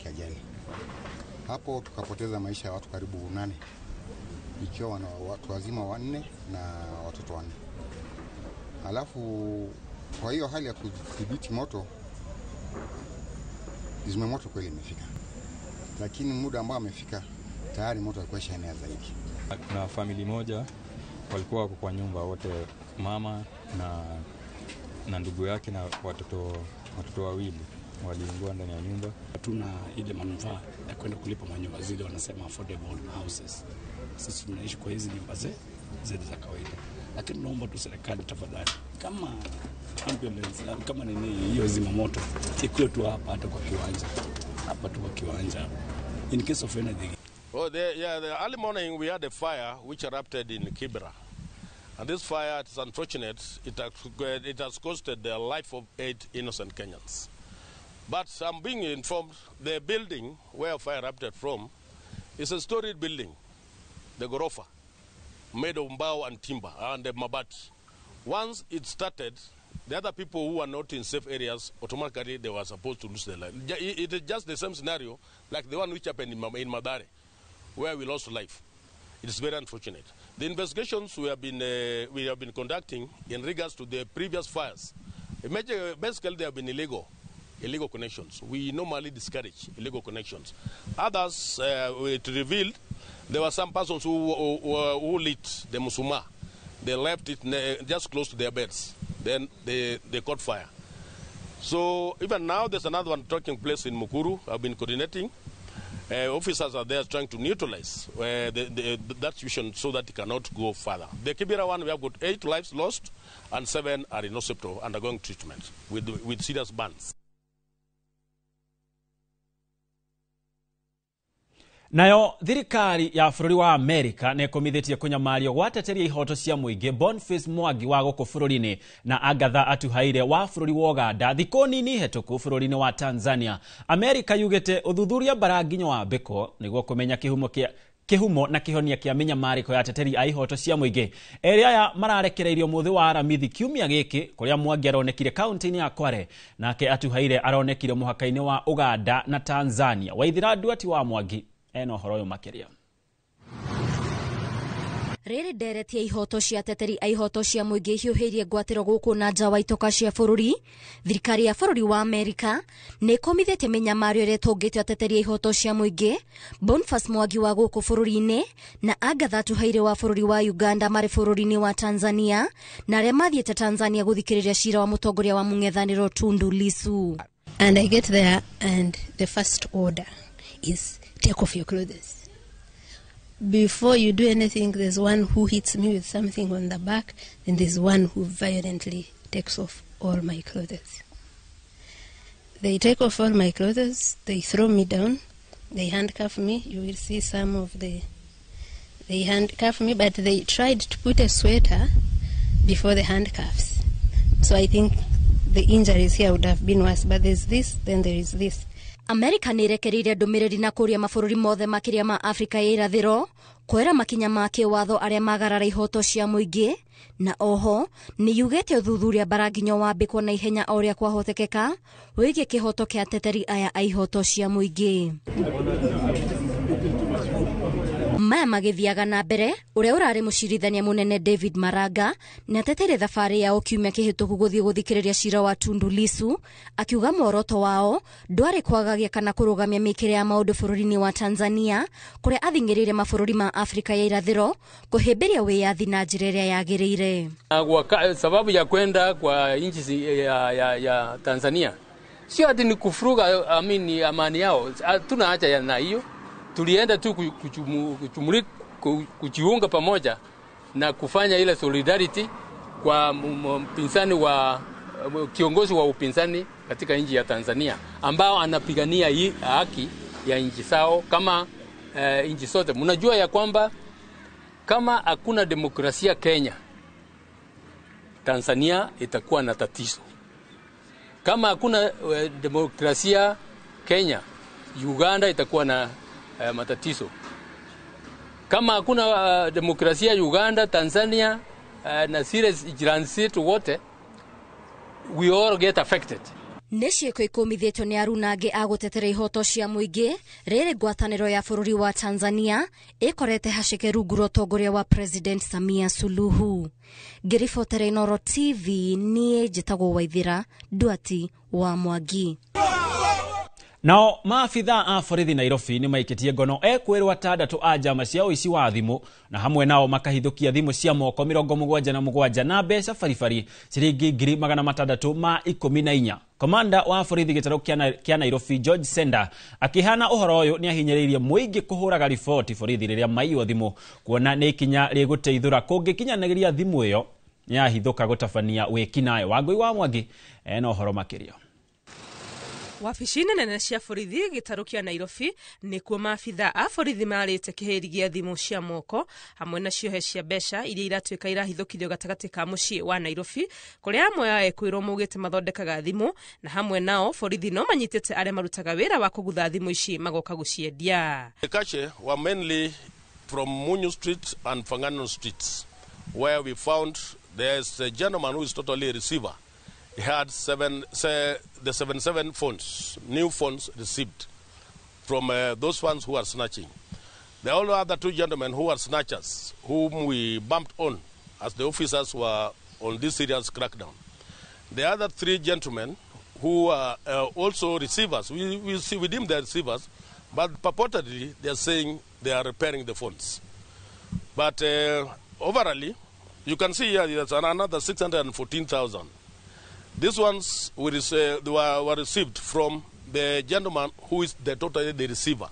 Kiajani. Hapo tukapoteza maisha ya watu karibu 8, ikiwa na watu wazima 4 na watoto 4. Alafu kwa hiyo hali ya kudhibiti moto, zimamoto kweli imefika, lakini muda ambao amefika tayari moto ulikuwa shaenea zaidi. Na familia moja walikuwa wako kwa nyumba wote, mama na ndugu yake na watoto 2 waliungua ndani ya nyumba. Hatuna ile manufaa ya kwenda kulipa manyumba zile wanasema affordable houses. Sisi tunaishi kwa hizi nyumba zile za kawaida. Lakini naomba tu serikali tafadhali, kama ambulance kama nini hiyo zimamoto ikuwe tu hapa tu kwa kiwanja in case of anything. Oh, the early morning we had a fire which erupted in Kibera, and this fire, it's unfortunate, it has costed the life of 8 innocent Kenyans. But I'm being informed the building where fire erupted from is a storied building, the Gorofa, made of mbao and timber and mabati. Once it started, the other people who are not in safe areas, automatically they were supposed to lose their life. It is just the same scenario like the one which happened in Madare, where we lost life. It is very unfortunate. The investigations we have been conducting in regards to the previous fires, basically they have been illegal connections. We normally discourage illegal connections. Others, it revealed there were some persons who lit the musuma. They left it just close to their beds. Then they caught fire. So even now there's another one taking place in Mukuru. I've been coordinating. Officers are there trying to neutralize that situation so that it cannot go further. The Kibera one, we have got 8 lives lost and 7 are in hospital undergoing treatment with serious burns. Nayo thirikari ya bũrũri wa Amerika nekomithitie kunyamario gwateteria ihoto cia muingi Boniface Mwangi wa gũkũ bũrũri-inĩ na Agatha Atuhaire wa bũrũri wa Uganda thikũ nini hetũku bũrũri-inĩ wa Tanzania. Amerika yugĩte ũthuthuria baranginyo wa mbeko nĩguo kũmenya kihumo na kihonia kia minyamariko ya ateteri a ihoto cia muingi. Eri aya mararekereirio muthi wa aramithi kiumia giki kuria Mwangi aronekire kaunti-ini ya Kware nake Atuhaire aronekire muhaka-ini wa Uganda na Tanzania. Waithira Duati wa Mwangi eno horoyo makeria. Rere dereti ya ihoto cia teteri a ihoto cia muingi hiuhirie ngwatiro guku na nja wa itoka cia bururi. Thirikari ya bururi wa Amerika nekomithitie minyamario ire tungite ateteri a ihoto cia muingi Boniface Mwangi wa guku bururi-ini na Agatha Atuhaire wa bururi wa Uganda mari bururi-ini wa Tanzania na aria mathiete Tanzania guthikiriria cira wa mutongoria wa mung'ethaniro Tundu Lissu. And I get there and the first order is take off your clothes. Before you do anything, there's one who hits me with something on the back, and there's one who violently takes off all my clothes. They take off all my clothes, they throw me down, they handcuff me. You will see some of they handcuff me, but they tried to put a sweater before the handcuffs. So I think the injuries here would have been worse, but there's this, then there is this. Amerika nirekereire ndumiriri na kuria mabũrũri mothe makiria ma Afrika ya irathiro kwera makinya ma kiwatho aria magarara ihoto cia muingi na oho ni yugete uthuthuria baranginyo wa mbikwo na ihenya oria kwahotekeka wigie kihoto kia teteri aya a ihoto cia muingi. Maya magithiaga na mbere uria urari mucirithania munene David Maraga na tetere thabari yao kiumia kihituku guthie guthikiriria cira wa Tundu Lissu akiuga muoroto wao ndwari kwagagia kana kurugamia mikire ya maundu bũrũri-inĩ wa Tanzania kuria athing'irire mabũrũri ma Afrika ya irathiro kuhimbiria wiyathi na njira iria yagiriire. Sababu ya kwenda kwa nchi ya Tanzania sio ati ni kufuruga amani yao, tuna haja na hiyo. Tulienda tu kujiunga pamoja na kufanya ile solidarity kwa mpinzani wa kiongozi wa upinzani katika nchi ya Tanzania ambao anapigania hii haki ya nchi sao kama nchi zote. Mnajua ya kwamba kama hakuna demokrasia Kenya, Tanzania itakuwa na tatizo. Kama hakuna demokrasia Kenya, Uganda itakuwa na matatizo. Kama hakuna demokrasia Uganda, Tanzania na serious jirani zetu wote, we all get affected. nĩ ciĩko ikumithĩtio nĩ aruna angĩ a gũtetera ihoto cia mũingĩ rĩrĩ ngwatanĩro ya bũrũri wa Tanzania ĩkorete haceke rungu rwa ũtongoria wa President Samia Suluhu. Ngĩribotera Inooro TV niĩ njĩtagwo Waithira Duati wa Mwangi. Nao maafitha a borithi Nairobi nĩ maikitie ngono ekwĩrwo atandatu a njama cia ũici wa thimũ na hamwe nao makahithũkia thimũ cia moko 77 na mbeca baribari ciringi 614. Komanda wa borithi gĩtarũ kĩa Nairobi George Senda akihana ũhoro ũyũ nĩ ahinyĩrĩirie mũingĩ kũhũraga riboti borithi rĩrĩa maiywo thimũ kuona nĩ ikinya rĩgũteithũra kũngĩkinyanĩria thimũ ĩyo yahithũka gũtabania wĩkinayo. Wangui wa Mwangi ena ũhoro makĩria. Wabici nene cia borithi gĩtarũ kĩa Nairobi nĩkuo maabitha a borithi marĩte kĩhĩri gĩa thimũ cia moko hamwe na ciohe cia mbeca iria iratuĩka irahithũkithio gatagatĩ ka mũciĩ wa Nairobi kũrĩa amwe a ekwĩrwo maugĩte mathondekaga thimũ na hamwe nao borithi no manyitĩte arĩa marutaga wĩra wa kũgutha thimũ ici magoka gũciendia. The cache were mainly from Munyu Street and Fangano Streets, where we found there's a gentleman who is totally a receiver. He had 77 phones, new phones received from those ones who are snatching. The only other two gentlemen who are snatchers, whom we bumped on as the officers were on this serious crackdown. The other three gentlemen who are also receivers, we deem them receivers, but purportedly they are saying they are repairing the phones. But overall, you can see here there's another 614,000. These ones were received from the gentleman who is totally the receiver.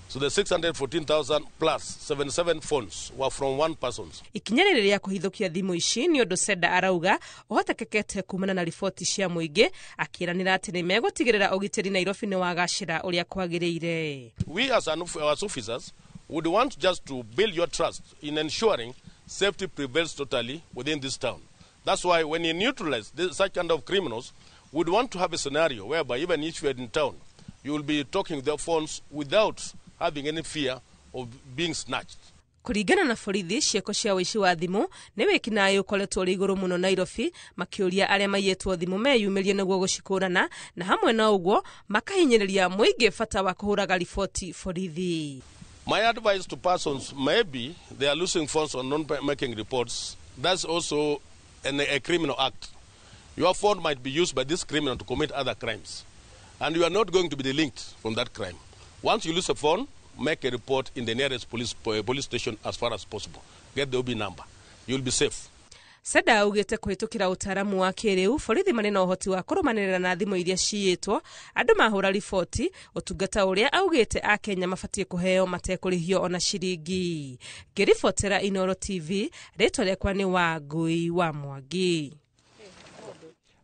So the 614,000 plus 77 phones were from one person. Ikinya rĩrĩa kũhithũkia thimũ ici nĩ ũndũ Senda arauga ũhotekekete kumana na riboti cia mũingĩ akĩranĩra atĩ nĩ megũtigĩrĩra ũgitĩri Nairobi nĩ wagacĩra ũrĩa kwagĩrĩire. We as officers would want just to build your trust in ensuring safety prevails totally within this town. That's why when you neutralize such kind of criminals, we'd want to have a scenario whereby even if you are in town, you will be talking their phones without having any fear of being snatched. Kũringana na borithi ciĩko cia ũici wa thimũ nĩ wĩkinaĩ ũkoretwo ũrĩ igũrũ mũno Nairobi makĩũria arĩa maiyĩtwo thimũ meyumĩrie nĩguo gũcikũrana na hamwe na ũguo makahinyĩrĩria mũingĩ bata wa kũhũraga riboti borithi. My advice to persons, maybe they are losing phones or not making reports. That's also a criminal act. Your phone might be used by this criminal to commit other crimes. And you are not going to be delinked from that crime. Once you lose a phone, make a report in the nearest police station as far as possible. Get the OB number. You'll be safe. Senda augĩte kũhĩtũkĩra ũtaaramu wa kĩrĩu borithi marĩ na ũhoti wa kũrũmanĩrĩra na thimũ iria ciyĩtwo andũ mahũra riboti ũtungata ũrĩa augĩte a Kenya mabatie kũheo matekũrĩhio ona ciringi. Ngĩribotera Inooro TV rĩtwa rĩakwa nĩ Wangui wa Mwangi.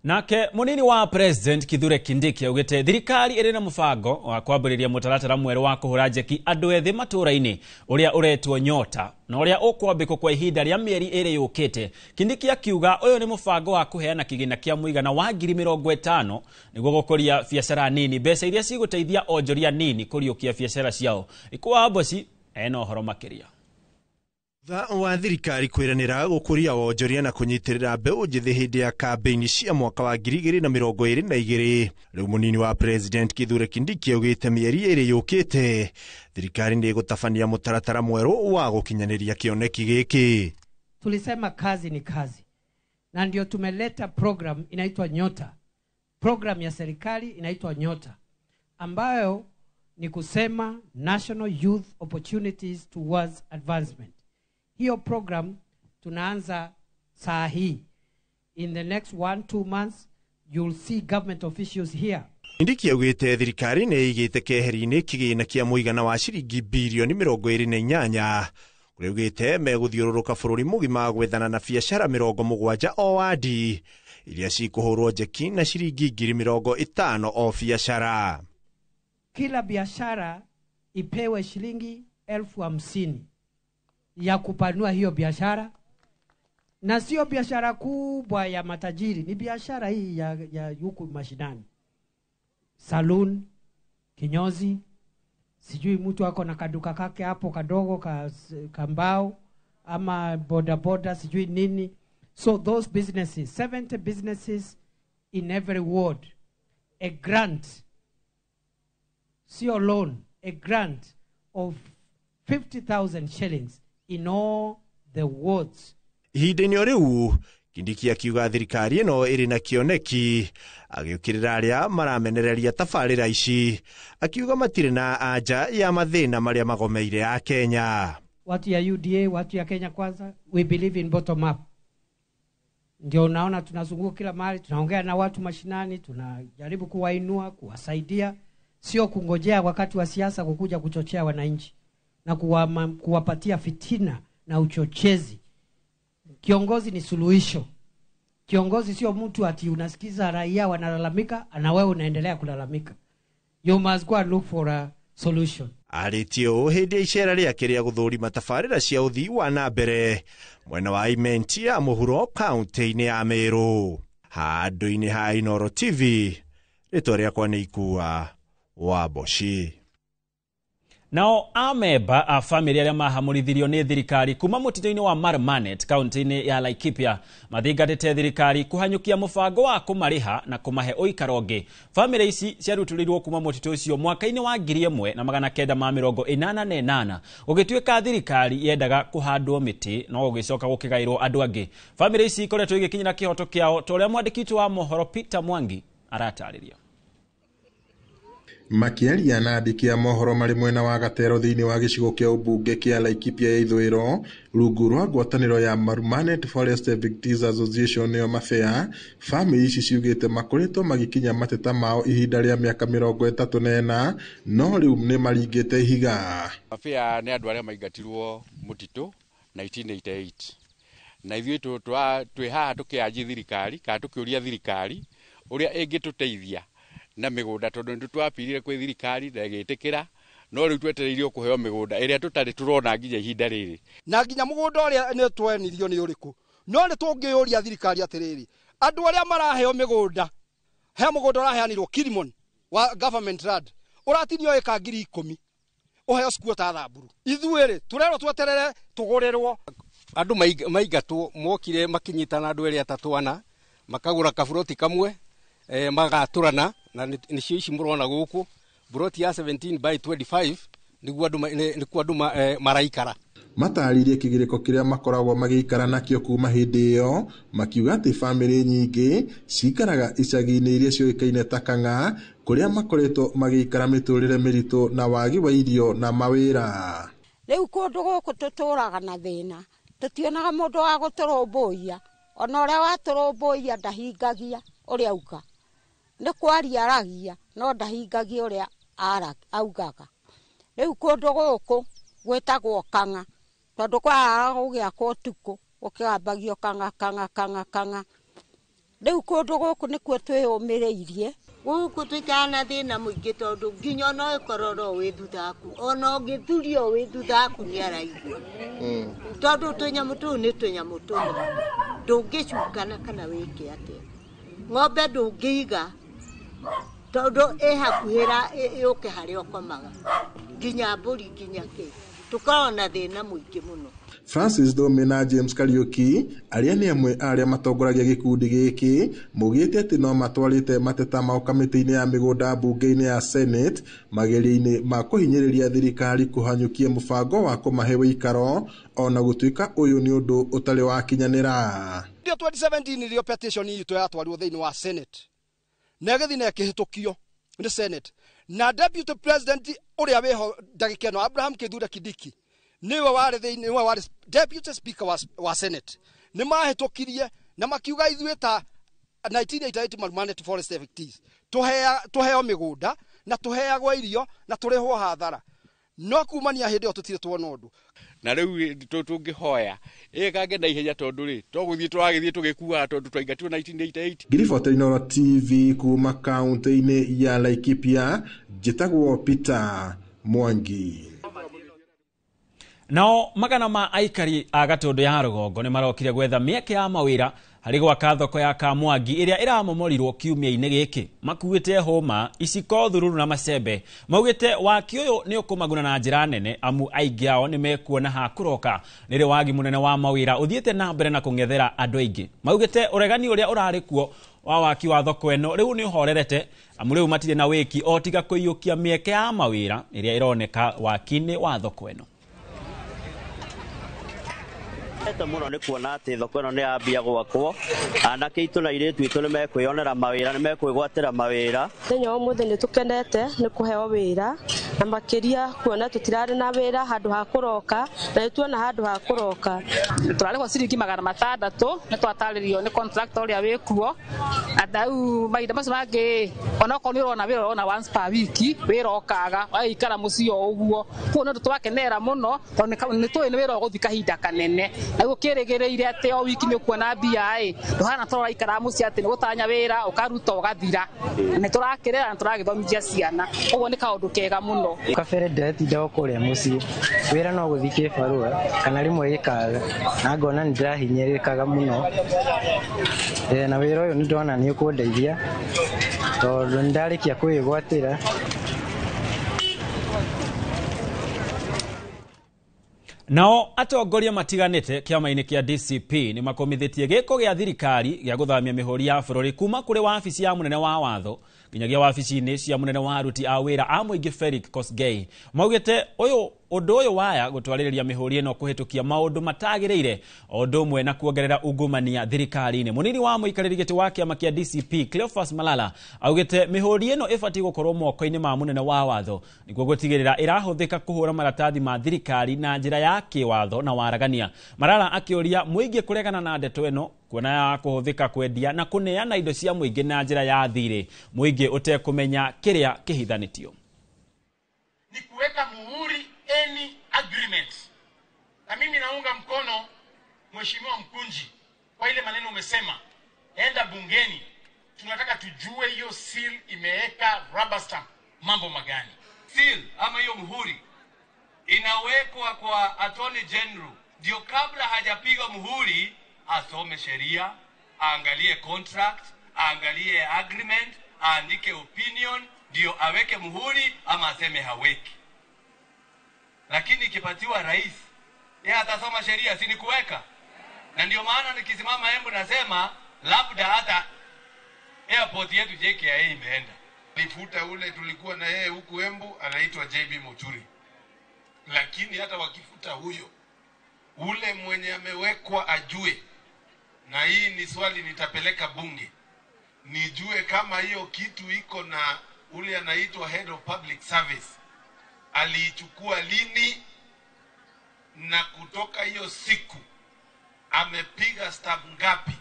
Nake munini wa President Kithure Kindiki augĩte thirikari ĩrĩ na mũbango wa kwambĩrĩria mũtaratara mwerũ wa kũhũra njeki andũ ethĩ matũũra-inĩ ũrĩa ũretwo Nyota na ũrĩa ũkwambĩkwo kwa ihinda rĩa mĩeri ĩrĩ yũkĩte. Kindiki akiuga ũyũ nĩ mũbango wa kũheana kĩgĩna kĩa mũigana wa 50,000 nĩguo gũkũria biacara nini, mbeca iria cigũteithia onjoria nini kũriũkia biacara ciao. Ikuwa Bosi ena ũhoro makĩria. Wa thirikari kwĩranĩra gũkũria wonjoria na kũnyitĩrĩra mbeũ njĩthĩ hĩndĩ ya kambĩini cia mwaka wa 2022. Rĩu mũnini wa President Kithure Kindiki augĩte mĩeri ĩrĩ yũkĩte thirikari nĩ ĩgũtabania mũtaratara mwerũ wa gũkinyanĩria kĩoneki gĩkĩ. Tulisema kazi ni kazi, na ndio tumeleta program inaitwa Nyota. Program ya serikali inaitwa Nyota, ambayo ni kusema National Youth Opportunities Towards Advancement. Hiyo program tunaanza saa hii. In the next 1-2 months, you'll see government officials here. Kindiki augĩte thirikari nĩ ĩigĩte keheri-inĩ kĩgĩna kĩa mũigana wa ciringi bilioni 28 kũrĩa augĩte megũthiũrũrũka bũrũri mũgima gwethana na biacara 70 o wadi iria cikũhũrwo njeki na ciringi 50,000 o biacara. Kila biashara ipewe shilingi 50,000 ya kupanua hiyo biashara, na sio biashara kubwa ya matajiri, ni biashara hii ya huku mashinani. Saloon, kinyozi, sijui mtu wako na kaduka kake hapo kadogo kambao ama boda sijui nini. So those businesses, 70 businesses in every ward a grant, sio loan, a grant of 50,000 shillings in all the wards. Ihinda-inĩ o rĩu Kindiki akiuga thirikari ĩno ĩrĩ na kĩoneki agĩũkĩrĩra arĩa maramenereria tabarĩra ici, akiuga matirĩ na anja ya mathĩna marĩa magomeire a Kenya. Watu ya UDA, watu ya Kenya Kwanza, we believe in bottom up. Ndio unaona tunazunguka kila mahali, tunaongea na watu mashinani, tunajaribu kuwainua, kuwasaidia, sio kungojea wakati wa siasa kukuja kuchochea wananchi na kuwapatia fitina na uchochezi. Kiongozi ni suluhisho. Kiongozi sio mtu ati unasikiza raia wanalalamika na wewe unaendelea kulalamika. You must go and look for a solution. Aritio hĩndĩ ya icera rĩake rĩa gũthũrima tabarĩra cia ũthii wa na mbere mwena wa Imenti ya mũhuro kaunti-inĩ ya Meru. Handũ-inĩ ha Inooro TV, rĩtwa rĩakwa nĩ Ikua wa Boshi. Nao ameba a family arĩa mahamũrithirio nĩ thirikari kuma mũtitũ-inĩ wa Marmanet kaunti-inĩ ya Laikipia mathingatĩte thirikari kũhanyũkia mũbango wa kũmarĩha na kũmahe ũikaro ũngĩ. Family ici ciarutũrĩirwo kuma mũtitũ ũcio mwaka-inĩ wa 1988 gũgĩtuĩka thirikari yendaga kũhandwo mĩtĩ no gũgĩcoka gũkĩgaĩrwo andũ angĩ. Family ici ikoretwo igĩkinyĩra kĩhoto kĩao ta ũrĩa mwandĩki wa mohoro Peter Mwangi aratarĩria. Makiaria na andĩki a mohoro marĩ mwena wa Gatero thĩinĩ wa gĩcigo kĩa ũmbunge kĩa Laikipia ya ithũĩro rungu rwa ngwatanĩro ya Marmanet Forest Victims Association nĩyo Mafea, family ici ciugĩte makoretwo magĩkinya mateta mao ihinda rĩa mĩaka 34 no rĩu nĩ maringĩte ihiga. Mafea nĩ andũ arĩa maingatirwo mũtitũ 1988 na ithuĩ twĩ haha tũkĩanji thirikari kana tũkĩũria thirikari ũrĩa ĩngĩtũteithia na mĩgũnda tondũ nĩ twapirire kwĩ thirikari na ĩgĩtĩkĩra no rĩu twetereirio kũheo mĩgũnda ĩrĩa tũtarĩ tũrona nginya ihinda rĩrĩ. Na nginya mũgũnda ũrĩa nĩ twenirio nĩ ũrĩkũ? No nĩ tũngĩũria thirikari atĩrĩrĩ, andũ arĩa maraheo mĩgũnda, he mũgũnda ũraheanirwo Kilimon wa government land ũratinio ĩka 10,000 ũheo squatter Thamburu. Ithuĩ tũrerwo tweterere tũgũrĩrwo. Andũ maingatwo mokire makinyitana andũ erĩ atatũ ana makagũra kaburoti kamwe magatũrana na nĩcio ici mũrona gũkũ buroti ya 17 by 25 nĩguo andũ maraikara. Mataririe kĩgirĩko kĩrĩa makoragwo magĩikara nakĩo kuma hĩndĩ ĩyo, makiuga atĩ family nyingĩ cikaraga icagi-inĩ iria ciũĩkaine ta Kang'a kũrĩa makoretwo magĩikara mĩtũrĩre mĩritũ na wagi wa irio na mawĩra. Rĩu kũndũ gũkũ tũtũraga na thĩna, tũtionaga mũndũ wa gũtũrũmbũiya, ona ũrĩa watũrũmbũiya ndahingagia ũrĩa auga. Nĩ kwaria aragia no ndahingagia ũrĩa augaga. Rĩu kũndũ gũkũ gwĩtagwo Kang'a tondũ kwaraga gũgĩakwo ũtukũ gũkĩambagio Kang'a. Rĩu kũndũ gũkũ nĩkuo twĩyũmĩrĩirie. Gũkũ twĩikara na thĩna mũingĩ tondũ nginya no ĩkororo wĩ thutha waku ona ũngĩthurio wĩ thutha waku nĩ araigua. Tondũ tũnyamũ tũu nĩ tũnyamũ tũnini ndũngĩcukana kana wĩke atĩa. Ng'ombe ndũngĩiga tondũ hakuhĩra yũke harĩa ũkomaga nginya mbũri nginya kĩ tũkorwo na thĩna mũingĩ mũno. Francis Dome na James Kariuki arĩa nĩ amwe arĩa matongoragia gĩkundi gĩkĩ maugĩte atĩ no matwarĩte mateta mao kamĩtĩ-inĩ ya mĩgũnda mbunge-inĩ ya Senate mageria-inĩ ma kũhinyĩrĩria thirikari kũhanyũkia mũbango wa kũmahe ũikaro ona gũtuĩka ũyũ nĩ ũndũ ũtarĩ wakinyanĩra. 2017 nĩrĩo petition itũ yatwarirwo thĩinĩ wa Senate na ĩgĩthiĩ na ĩkĩhĩtũkio nĩ Senate na deputy president ũrĩa wĩho ndagĩka ĩno Abraham Kithure Kindiki niwe warĩ deputy speaker wa Senate nĩ mahĩtũkirie na makiuga ithuĩ ta 1988 Marmanet Forest Victims tũheo mĩgũnda na tũheagwo irio na tũrĩhwo hathara no kumania hĩndĩ ĩyo tũtirĩ tuona ũndũ. Na rĩu tũngĩhoya ĩkange na ihenya tondũ rĩ tũgũthiĩ tũragĩthiĩ tũgĩkuaga tondũ twaingatirwo 1988. Ngiriboti Inooro TV kuma kaunti-inĩ ya Laikipia, njĩtagwo Peter Mwangi. Nao magana ma aikari a Gatundu ya Rũgongo nĩ marokire gwetha mĩeke ya mawĩra harĩ gwaka thoko ya Kamwangi ĩrĩa ĩramomorirwo kiumia-inĩ gĩkĩ. Makuĩte hũma, iciko, thururu na macembe. Maugĩte waki ũyũ nĩ ũkũmaguna na njĩra nene amu aingĩ ao nĩ mekuona ha kũroka rĩrĩ wagi mũnene wa mawĩra ũthiĩte na mbere na kũng'ethera andũ aingĩ. Maugĩte ũregani ũrĩa ũrarĩ kuo wa waki wa thoko ĩno rĩu nĩ ũhorerete amu rĩu matirĩ na wĩki o tiga kũiyũkia mĩeke ya mawĩra ĩrĩa ĩroneka waki-inĩ wa thoko ĩno. Ete muno nĩ kuona atĩ thoko ĩno nĩ yambia gwakwo, anake itũ na airĩtu itũ nĩ mekwĩonera mawĩra, nĩ mekwĩgwatĩra mawĩra. Mũthenya wa ũmũthĩ nĩ tũkenete nĩ kũheo wĩra na makĩria kuona tũtirarĩ na wĩra handũ ha kũroka na nĩtuona handũ ha kũroka. Tũrarĩhwo ciringi 600 nĩ twatarĩrio nĩ contractor ũrĩa wĩkuo. Andau mahinda macio mangĩ onokorwo nĩ ũrona wĩra ũrona once per week wĩra ũkaga waikara mũciĩ o ũguo. Kuo nĩ twakenera mũno tondũ nĩ tũĩ nĩ wĩra ũgũthiĩ kahinda kanene. Nĩguo kĩrĩgĩrĩire atĩ o wiki nĩ ũkuona mbia ndũhana tũraikara mũciĩ atĩ nĩ gũtanya wĩra ũkaruta ũgathira. Nĩ tũrakĩrera na tũragĩthomithia ciana. Ũguo nĩ kaũndũ kega mũno. Kabere ndĩretinda kũrĩa mũciĩ wĩra no gũthiĩ kĩbarũa kana rĩmwe gĩkaga na ngona nĩ ndĩrahinyĩrĩkaga mũno na wĩra ũyũ nĩ ndona nĩ ũkũndeithia tondũ nĩ ndarĩkia kwĩgwatĩra. Nao atongoria matiganĩte kĩama-inĩ kĩa DCP nĩ makomithĩtie gĩko gĩa thirikari gĩa gũthamia mĩhũri ya bũrũri kuma kũrĩ wabici ya mũnene wa watho nginyagia wabici-inĩ cia mũnene wa aruti a wĩra a mũingĩ Felix Kosgei. Maugĩte ũndũ ũyũ waya gũtwarĩrĩria mĩhũri ĩno kũhĩtũkia maũndũ matagĩrĩire o ũndũ ũmwe na kuongerera ungumania thirikari-inĩ. Mũnini wa mũikarĩri gĩtĩ wa kĩama kĩa DCP Cleophas Malala augĩte mĩhũri ĩno ĩbatiĩ gũkorwo moko-inĩ ma mũnene wa watho nĩguo gũtigĩrĩra ĩrahũthĩka kũhũra maratathi ma thirikari na njĩra ya kĩwatho na waragania. Malala akĩũria mũingĩ kũregana na ndeto ĩno kuona ya kũhũthĩka kwendia na kũneana indo cia mũingĩ na njĩra ya thirĩ, mũingĩ ũtekũmenya kĩrĩa kĩhithanĩtio. Ni kuweka muhuri any agreement. Na mimi naunga mkono Mheshimiwa Mkunji kwa ile maneno umesema, enda bungeni, tunataka tujue hiyo seal imeweka rubber stamp mambo magani. Seal ama hiyo muhuri inawekwa kwa Attorney General, ndio kabla hajapiga muhuri asome sheria, aangalie contract, aangalie agreement, aandike opinion, ndio aweke muhuri ama aseme haweki. Lakini ikipatiwa rais, yeye atasoma sheria, si ni kuweka? Na ndio maana nikisimama Embu nasema labda hata airport yetu JKIA imeenda. Lifuta ule tulikuwa na yeye huku Embu anaitwa JB Muturi. Lakini hata wakifuta huyo, ule mwenye amewekwa ajue, na hii ni swali nitapeleka bunge, nijue kama hiyo kitu iko na ule anaitwa Head of Public Service aliichukua lini, na kutoka hiyo siku amepiga stamp ngapi.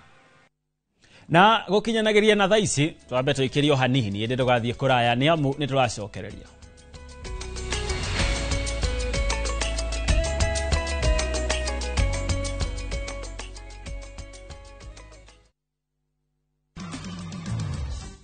Na gũkinyanagĩria na thaa ici twambe tũikĩrio hanini ĩndĩ ndũgathiĩ kũraya nĩ amu nĩ tũracokereria.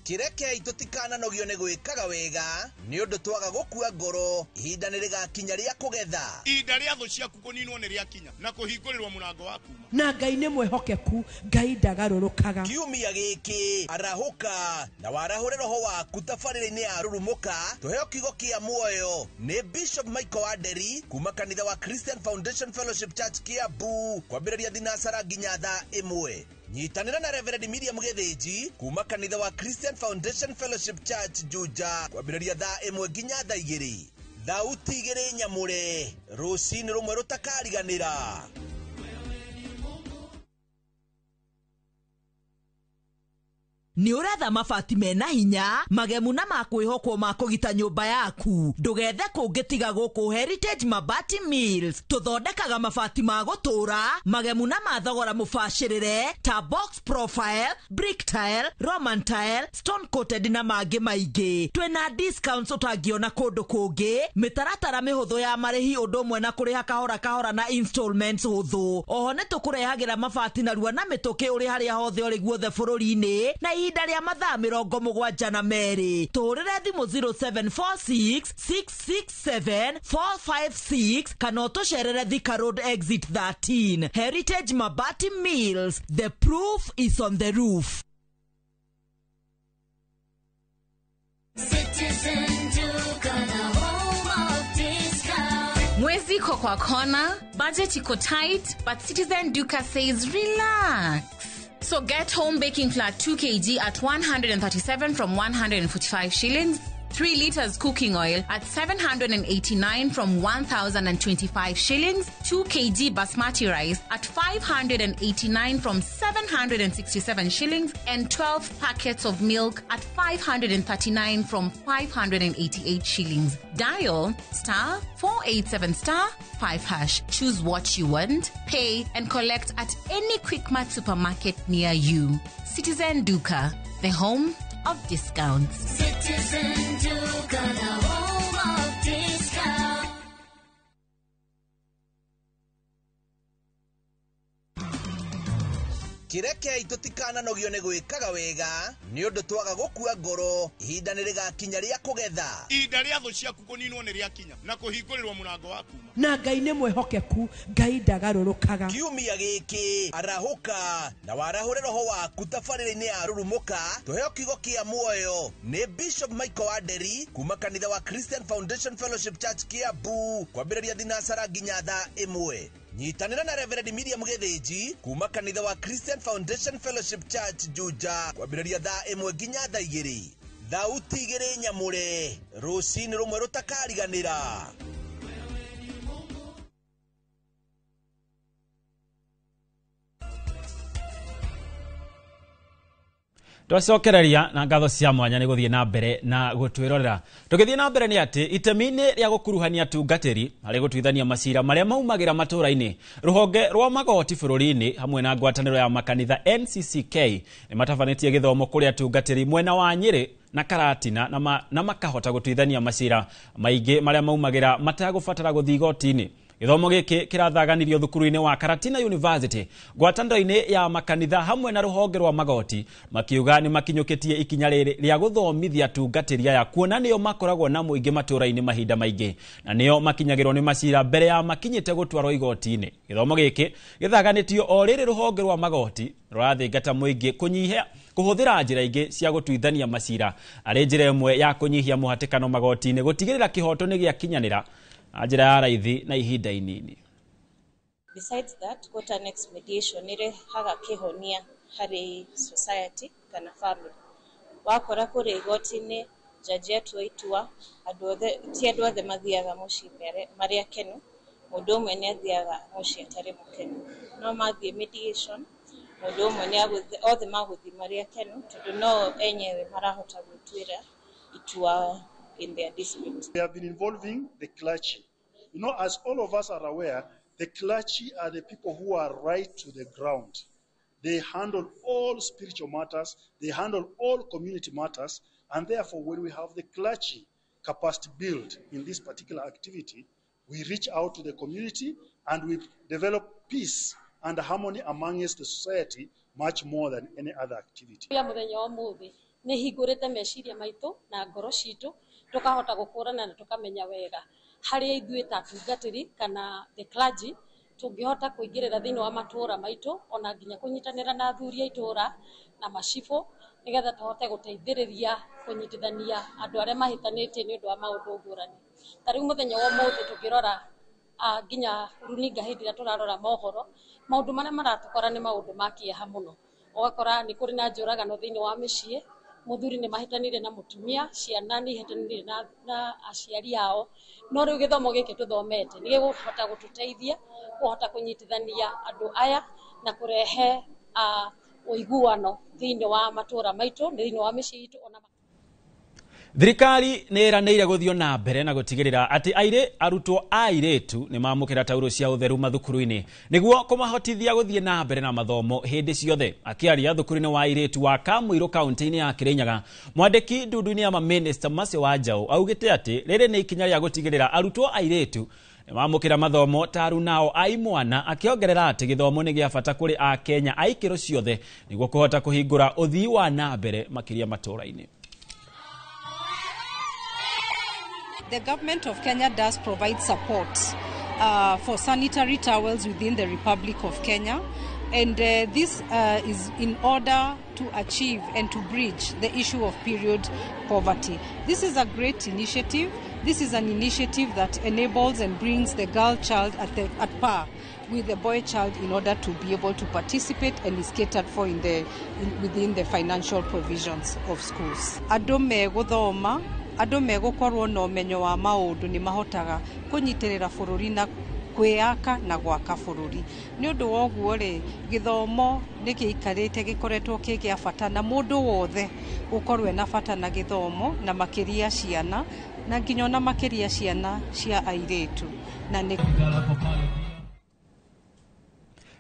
Kirekei tutikananogio nĩ gwĩkaga wega nĩ ũndũ twaga gũkua ngoro ihinda nĩ rĩgakinya rĩa kũgetha. Ihinda rĩa thũ ciaku kũninwo nĩ rĩakinya na kũhingũrĩrwo mũrango waku. Na Ngai nĩ mwĩhokeku, Ngai ndagarũrũkaga. Kiumia gĩkĩ arahũka na warahũre roho waku tabarĩra-inĩ ya rurumuka tũheo kiugo kĩa muoyo nĩ Bishop Michael Wanderi kuma kanitha wa Christian Foundation Fellowship Church Kiambu kwambĩrĩria thinacara nginya thaa 1. Nyitanĩra na Reverend Miriam Gĩthĩnji kuma kanitha wa Christian Foundation Fellowship Church Juja kwambĩrĩria thaa 1 nginya thaa 2. Thauti igĩrĩ nyamũre rũcinĩ rũmwe rũtakariganĩra. Nĩ ũretha mabati mena hinya, magemu na makwĩhokwo ma kũgita nyũmba yaku. Ndũgethe kũngĩ tiga gũkũ Heritage Mabati Mills. Tũthondekaga mabati ma gũtũũra, magemu na mathogora mũbacĩrĩre ta box profile, brick tile, roman tile, stone coated na mangĩ maingĩ. Twĩna discounts ũtangĩona kũndũ kũngĩ, mĩtaratara mĩhũthũ ya marĩhi ũndũ ũmwe na kũrĩha kahora kahora na installments hũthũ. Oho nĩ tũkũrehagĩra mabati narua na mĩtũkĩ ũrĩ harĩa hothe ũrĩ guothe bũrũri-inĩ na ihinda rĩa mathaa 72 tũrĩre thimũ 0746 667 456 kana ũtũcerere Thika Road exit 13 Heritage Mabati Mills. The proof is on the roof. Mwezi iko kwa kona, budget iko tight, but Citizen Duka says relax. So get home baking flour 2 kg at 137 from 145 shillings. 3 liters cooking oil at 789 from 1,025 shillings. 2 kg basmati rice at 589 from 767 shillings. And 12 packets of milk at 539 from 588 shillings. Dial *487*5#. Choose what you want, pay and collect at any Quickmart supermarket near you. Citizen Duka, the home of discounts. Citizen Duka, the home of discounts. Kireke itutikana nogio ne gwikaga wega ni undu twaga gukua ngoro ihinda ni rigakinya ria kugetha ihinda ria thu ciaku kuninwo ni riakinya na kuhingurirwo murango waku na Ngai nĩ mwehokeku, Ngai ndagarũrũkaga. Kiumia giki arahuka na warahure roho waku tabarĩra-inĩ ya rurumuka tuheo kiugo kia muoyo ni Bishop Michael Waderi kuma kanitha wa Christian Foundation Fellowship Church Kiambu kwambĩrĩria thinacara nginya thaa 1. Nyitanĩra na Reverend Miriam Githinji kuma kanitha wa Christian Foundation Fellowship Church Juja kwambĩrĩria thaa 1 nginya thaa 2. Thauti igĩrĩ nyamũre rũcinĩ rumwe rũtakariganĩra. Twacokereria na ngatho cia mwanya nĩ gũthiĩ na mbere na gũtwĩrorera. Tũgĩthiĩ na mbere nĩ atĩ itemi-inĩ rĩa gũkuruhania atungatĩri harĩ gũtuithania macira marĩa maumagĩra matũũra-inĩ, rũhonge rwa magoti bũrũri-inĩ hamwe na ngwatanĩro ya makanitha NCCK nĩ matabanĩtie gĩthomo kũrĩ atungatĩri mwena wa Nyĩrĩ na Karatina na makahota gũtuithania macira maingĩ marĩa maumagĩra matagũbatara gũthiĩ igoti-inĩ. Gĩthomo gĩkĩ kĩrathaganirio thukuru-inĩ wa Karatina University, ngwatanĩro-inĩ ya makanitha hamwe na rũhonge rwa magoti makiuga nĩ makinyũkĩtie ikinya rĩa gũthomithia atungatĩri aya kuona nĩo makoragwo na mũingĩ matũũra-inĩ mahinda maingĩ na nĩo makinyagĩrwo nĩ macira mbere ya makinyĩte gũtwarwo igoti-inĩ. Gĩthomo gĩkĩ gĩthaganĩtio o rĩrĩ rũhonge rwa magoti rũrathingata mũingĩ kũhũthĩra njĩra ingĩ cia gũtuithania macira arĩ njĩra ĩmwe ya kũnyihia mũhatĩkano magoti-inĩ gũtigĩrĩra kĩhoto nĩ gĩakinyanĩra njĩra ya raithi na ihinda inini. Besides that, court annex mediation irehaga kĩhonia harĩ society kana family. Wakora kũrĩ igoti-inĩ jaji atua itua ti andũ othe mathiaga mũciĩ marĩ akenu, mũndũ ũmwe nĩ athiaga mũciĩ atarĩ mũkenu. No mathiĩ mediation, mũndũ ũmwe othe magũthiĩ marĩ akenu tondũ no enyewe marahota gwĩtuĩra itua in their district. They have been involving the clergy. You know, as all of us are aware, the clergy are the people who are right to the ground. They handle all spiritual matters, they handle all community matters, and therefore when we have the clergy capacity built in this particular activity, we reach out to the community and we develop peace and harmony amongst the society much more than any other activity. Nĩ hingũrĩte meciria maitũ na ngoro citũ tukahota gũkũrana na tukamenya wega harĩa ithuĩ ta atungatĩri kana the clergy tungĩhota kũingĩrĩra thĩinĩ wa matũũra maitũ ona nginya kũnyitanĩra na athuri a itũũra na macibũ nĩgetha tũhote gũteithĩrĩria kũnyitithania andũ arĩa mahĩtanĩtie nĩ ũndũ wa maũndũ ngũrani. Ta rĩu mũthenya wa ũmũthĩ tũngĩrora nginya runinga hĩndĩ ĩrĩa tũrarora mohoro, maũndũ marĩa maratũkora nĩ maũndũ ma kĩeha mũno. Ũgakora nĩ kũrĩ na njũragano thĩinĩ wa mĩciĩ, mũthuri nĩ mahĩtanĩire na mũtumia, ciana nĩ ihĩtanĩire na aciari ao. No rĩu gĩthomo gĩkĩ tũthomete nĩ gĩkũhota gũtũteithia kũhota kũnyitithania andũ aya na kũrehe ũiguano thĩinĩ wa matũũra maitũ, thĩinĩ wa mĩciĩ itũ ona Thirikari nĩ ĩranĩire gũthiĩ na mbere na gũtigĩrĩra atĩ arutwo a airĩtu nĩ mamũkĩra tauro cia ũtheru mathukuru-inĩ nĩguo kũmahotithia gũthiĩ na mbere na mathomo hĩndĩ ciothe. Akĩaria thukuru-inĩ wa airĩtu wa Kamũirũ kaunti-inĩ ya Kĩrĩnyaga, mwandĩki ndundu-inĩ ya mamĩnĩsta Mercy Wanjaũ augĩte atĩ rĩrĩ nĩ ikinya rĩa gũtigĩrĩra arutwo a airĩtu mamukira mathomo taru nao ai mwana akiongerera ati githomo ni gia bata kuri a Kenya aikiro ciothe niguo kuhota kuhingura uthii wa na mbere makiria matũra-ini. The government of Kenya does provide support for sanitary towels within the Republic of Kenya, and this is in order to achieve and to bridge the issue of period poverty. This is a great initiative. This is an initiative that enables and brings the girl child at par with the boy child in order to be able to participate and is catered for within the financial provisions of schools. Andũ megũthoma, andũ megũkorwo na ũmenyo wa maũndũ nĩ mahotaga kũnyitĩrĩra bũrũri na kwĩyaka na gwaka bũrũri. Nĩ ũndũ wa ũguo rĩ, gĩthomo nĩ gĩikarĩte gĩkoretwo kĩ gĩa bata na mũndũ wothe ũkorwo na bata na gĩthomo na makĩria ciana na nginya na makĩria ciana cia airĩtu na nĩ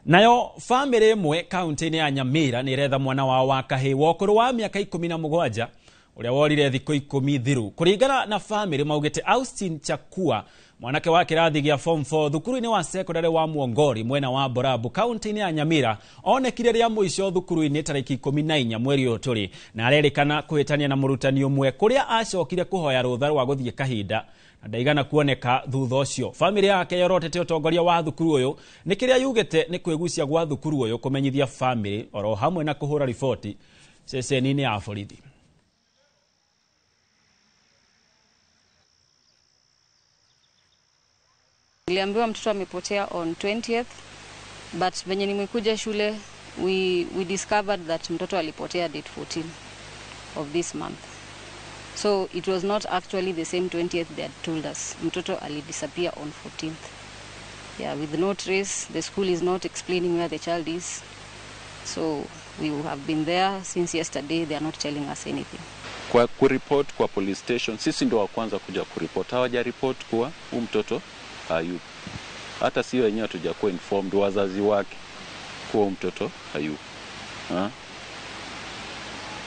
Nayo family imwe kaunti-ini ya Nyamira ni retha mwana wao wa kahii wa ũkũrũ wa mĩaka 17 uria worire thikũ 10 thiru. Kuringana na family maugite Austin Chakua mwanake wa kirathi gia form 4 thukuru-ini wa secondary wa Muongori mwena wa Borabu kaunti-ini ya Nyamira onekire ria muico thukuru-ini tariki 14 mweri ũyũ tũrĩ na arerikana kuhĩtania na mũrutani ũmwe kuria acokire kuhoya rũtha rwa gũthiĩ kahinda na ndaigana kuoneka thutha ũcio. Family yake yorotete ũtongoria wa thukuru ũyũ nĩ kĩrĩa yugĩte nĩ kwĩgucia gwa thukuru ũyũ kũmenyithia family oro hamwe na kũhũra riboti ceceni-inĩ ya borithi. Niliambiwa mtoto amepotea on 20th, but venye nimekuja shule we discovered that mtoto alipotea date 14 of this month. So it was not actually the same 20th they had told us. Mtoto alidisappear on 14th. Yeah, with no trace. The school is not explaining where the child is. So we have been there since yesterday. They are not telling us anything. Kwa kuripoti kwa police station, sisi ndio wa kwanza kuja kuripoti. Hawaja report kuwa mtoto hayupo. Hata si wenyewe hatujakuwa informed wazazi wake kuwa mtoto hayupo.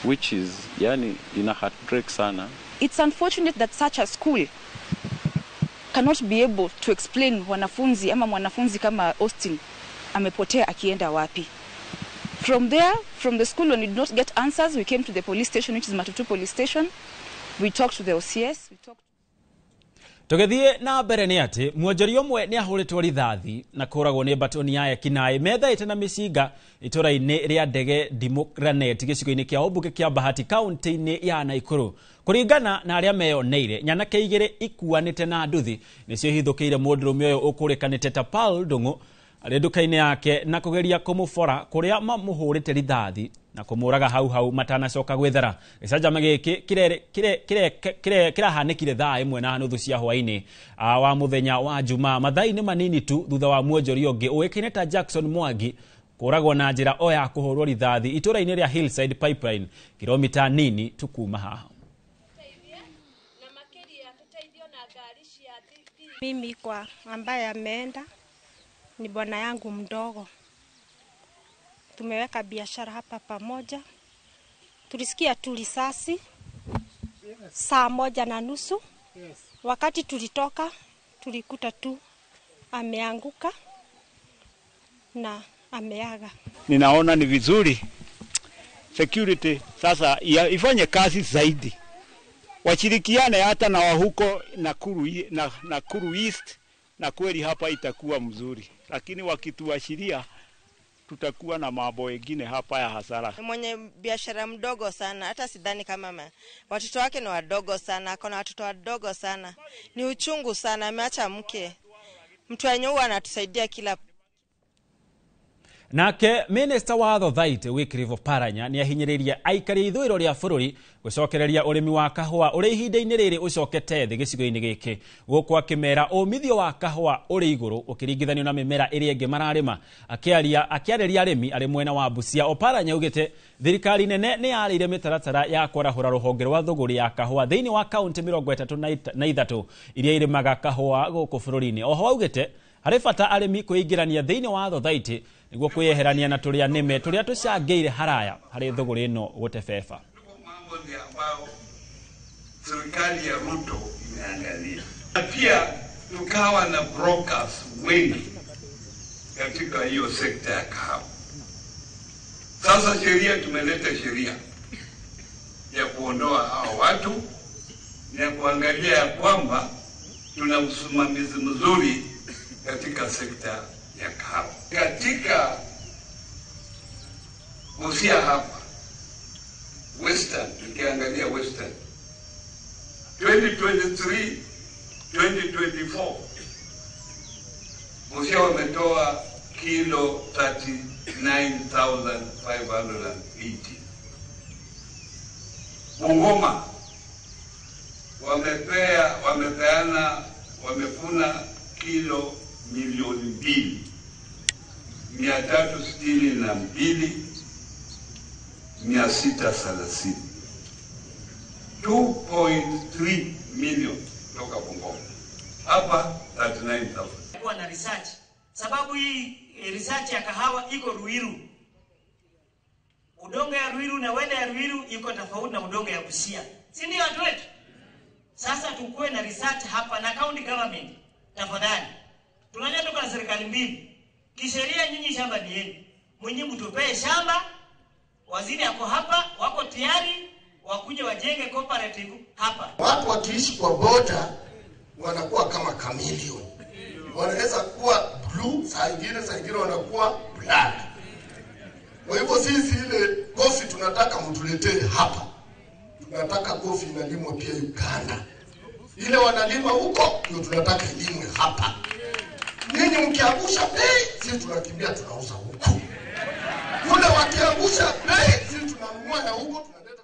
Which is yani ina heartbreak sana. It's unfortunate that such a school cannot be able to explain wanafunzi ama mwanafunzi kama Austin amepotea akienda wapi. From the school, when we did not get answers, we came to the police station, which is Matutu police station. We talked to the OCS. Tugethie na mbere ni ati muonjoria umwe ni ahuritwo rithathi na kuragwo ni batoni ya Kinai methaite na micinga itura-ini ria ndege Dimokranet gicigo-ini kia Ombuge kia Bahati kaunti-ini ya Naikuru. Kuringana na aria meyoneire nyanake igire ikuanite na nduthi nicio hithukiire mundurume uyu ukurikanite ta Paul Ndungu ari nduka-ini yake na kugeria kumubora kuria mamuhurite rithathi na kumuraga hau matanacoka gwethera. Gicajama giki kirahanikire thaa imwe na nuthu cia hwaini wa muthenya wa Jumaa mathaa-ini manini tu thutha wa muonjoria ungi uikine ta Jackson Mwangi kuragwo na njira o ya kuhurwo rithathi itura-ini ria Hillside Pipeline kilomita nini tukuma haha. Mimi kwa ambaye ameenda ni bwana yangu mdogo. Tumeweka biashara hapa pamoja. Tulisikia tu risasi saa 1:30. Wakati tulitoka tulikuta tu ameanguka na ameaga. Ninaona ni vizuri security sasa ifanye kazi zaidi. Washirikiane hata na wahuko Nakuru East na kweli hapa itakuwa mzuri. Lakini wakituashiria tutakuwa na mambo mengine hapa ya hasara. Mwenye biashara mdogo sana, hata sidhani kama watoto wake ni wadogo sana, akona watoto wadogo sana. Ni uchungu sana, ameacha mke. Mtu anyewe anatusaidia kila. Nake Minister wa Thothaitĩ Wycliffe Oparanya ni ahinyĩrĩirie aikari ithũĩro ria bũrũri gũcokereria ũrĩmi wa kahũa ũrĩ ihinda-inĩ rĩrĩ ũcokete thĩ gĩcigo-inĩ gĩkĩ. Gũkũ akĩmera ũmithio wa kahũa ũrĩ igũrũ ũkĩringithanio na mĩmera ĩrĩa ĩngĩ mararĩma. Akĩarĩria arĩmi arĩ mwena wa Busia, Oparanya augĩte thirikari nene nĩ yarĩire mĩtaratara ya kwarahũra rũhonge rwa thũgũrĩ ya kahũa thĩinĩ wa kaunti 33 iria irĩmaga kahũa gũkũ bũrũri-inĩ. Oho augĩte harĩ bata arĩmi kwĩingĩrania thĩinĩ wa Thothaitĩ niguo kwĩyeherania na tũrĩa nĩme tũrĩa tũcangĩire haraya harĩ thũgũrĩ ĩno gũtebeba. Mambo ambayo serikali ya Ruto imeangalia. Na pia tukawa na brokers wengi katika hiyo sekta ya kahawa. Sasa tumeleta sheria ya kuondoa hao watu na kuangalia ya kwamba tuna usimamizi mzuri katika sekta ya kahawa. Katika Busia hapa Western, tukiangalia Western 2023 2024 Busia wametoa kilo 39,580. Bungoma wamefuna kilo milioni 2,362,630. 2.3 million toka Bungoma. Hapa 39,000. Kuwa na research. Sababu hii research ya kahawa iko Ruiru. Udongo ya Ruiru na wele ya Ruiru iko tofauti na udongo ya Busia. Si ndio watu wetu? Sasa tukue na research hapa na county government. Tafadhali. Tunanya toka na serikali mbili. Kisheria nyinyi shamba ni yenu. Mwenye mtupee shamba. Waziri yako hapa, wako tayari wakuje wajenge cooperative hapa. Watu wakiishi kwa boda wanakuwa kama chameleon. Wanaweza kuwa blue, saa ingine wanakuwa black. Kwa hivyo sisi ile kofi tunataka mtuletee hapa. Tunataka kofi inalimwa pia Uganda. Ile wanalima huko ndio tunataka ilimwe hapa. Ninyi mkiangusha bei, sisi tunakimbia tunauza huko. Kule wakiangusha bei, sisi tunanunua na huko tunaleta.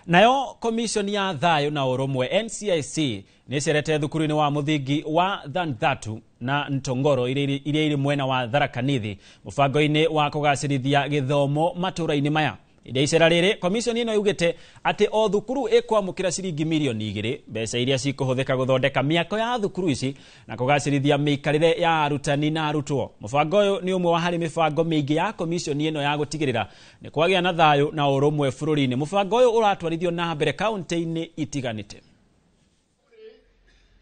Nayo commission ya thayo na urumwe NCIC nicerete thukuru-ini wa muthingi wa Thandatu na Ntongoro iria iri mwena wa Tharaka-Nithi mubango-ini wa kugacirithia githomo matura-ini maya. Iria icera riri commission ino yugite ati o thukuru ikwamukira ciringi milioni 2 mbeca iria cikuhuthika guthondeka miako ya thukuru ici na kugacirithia miikarire ya arutani na arutwo. Mubango uyu ni umwe wa hari mibango mingi ya commission ino ya gutigirira ni kwagia na thayo na urumwe bururi-ini. Mubango uyu uratwarithio na mbere kaunti-ini itiganite.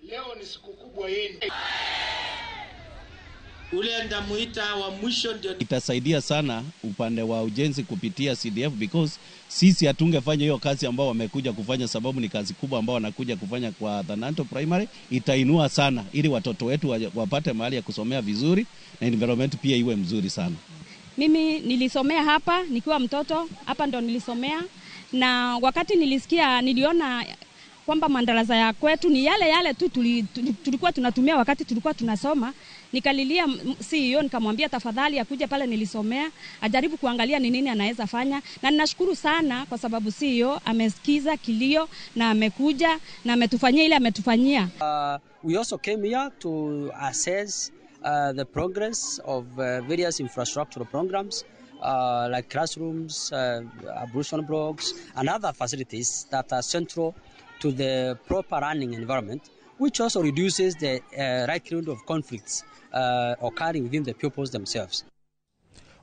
Leo ni siku kubwa yenu. Ule ndamuita wa mwisho ndio itasaidia sana upande wa ujenzi kupitia CDF because sisi hatungefanya hiyo kazi ambao wamekuja kufanya, sababu ni kazi kubwa ambao wanakuja kufanya kwa Thananto Primary. Itainua sana ili watoto wetu wapate mahali ya kusomea vizuri na environment pia iwe mzuri sana. Mimi nilisomea hapa nikiwa mtoto, hapa ndo nilisomea, na wakati niliona kwamba madarasa ya kwetu ni yale tu tulikuwa tunatumia wakati tulikuwa tunasoma. Nikalilia CEO nikamwambia tafadhali akuje pale nilisomea ajaribu kuangalia ni nini anaweza fanya, na ninashukuru sana kwa sababu CEO amesikiza kilio na amekuja na ametufanyia ile ametufanyia. We also came here to assess the progress of various infrastructural programs like classrooms, ablution blocks and other facilities that are central to the proper running environment, which also reduces the likelihood of conflicts occurring within the pupils themselves.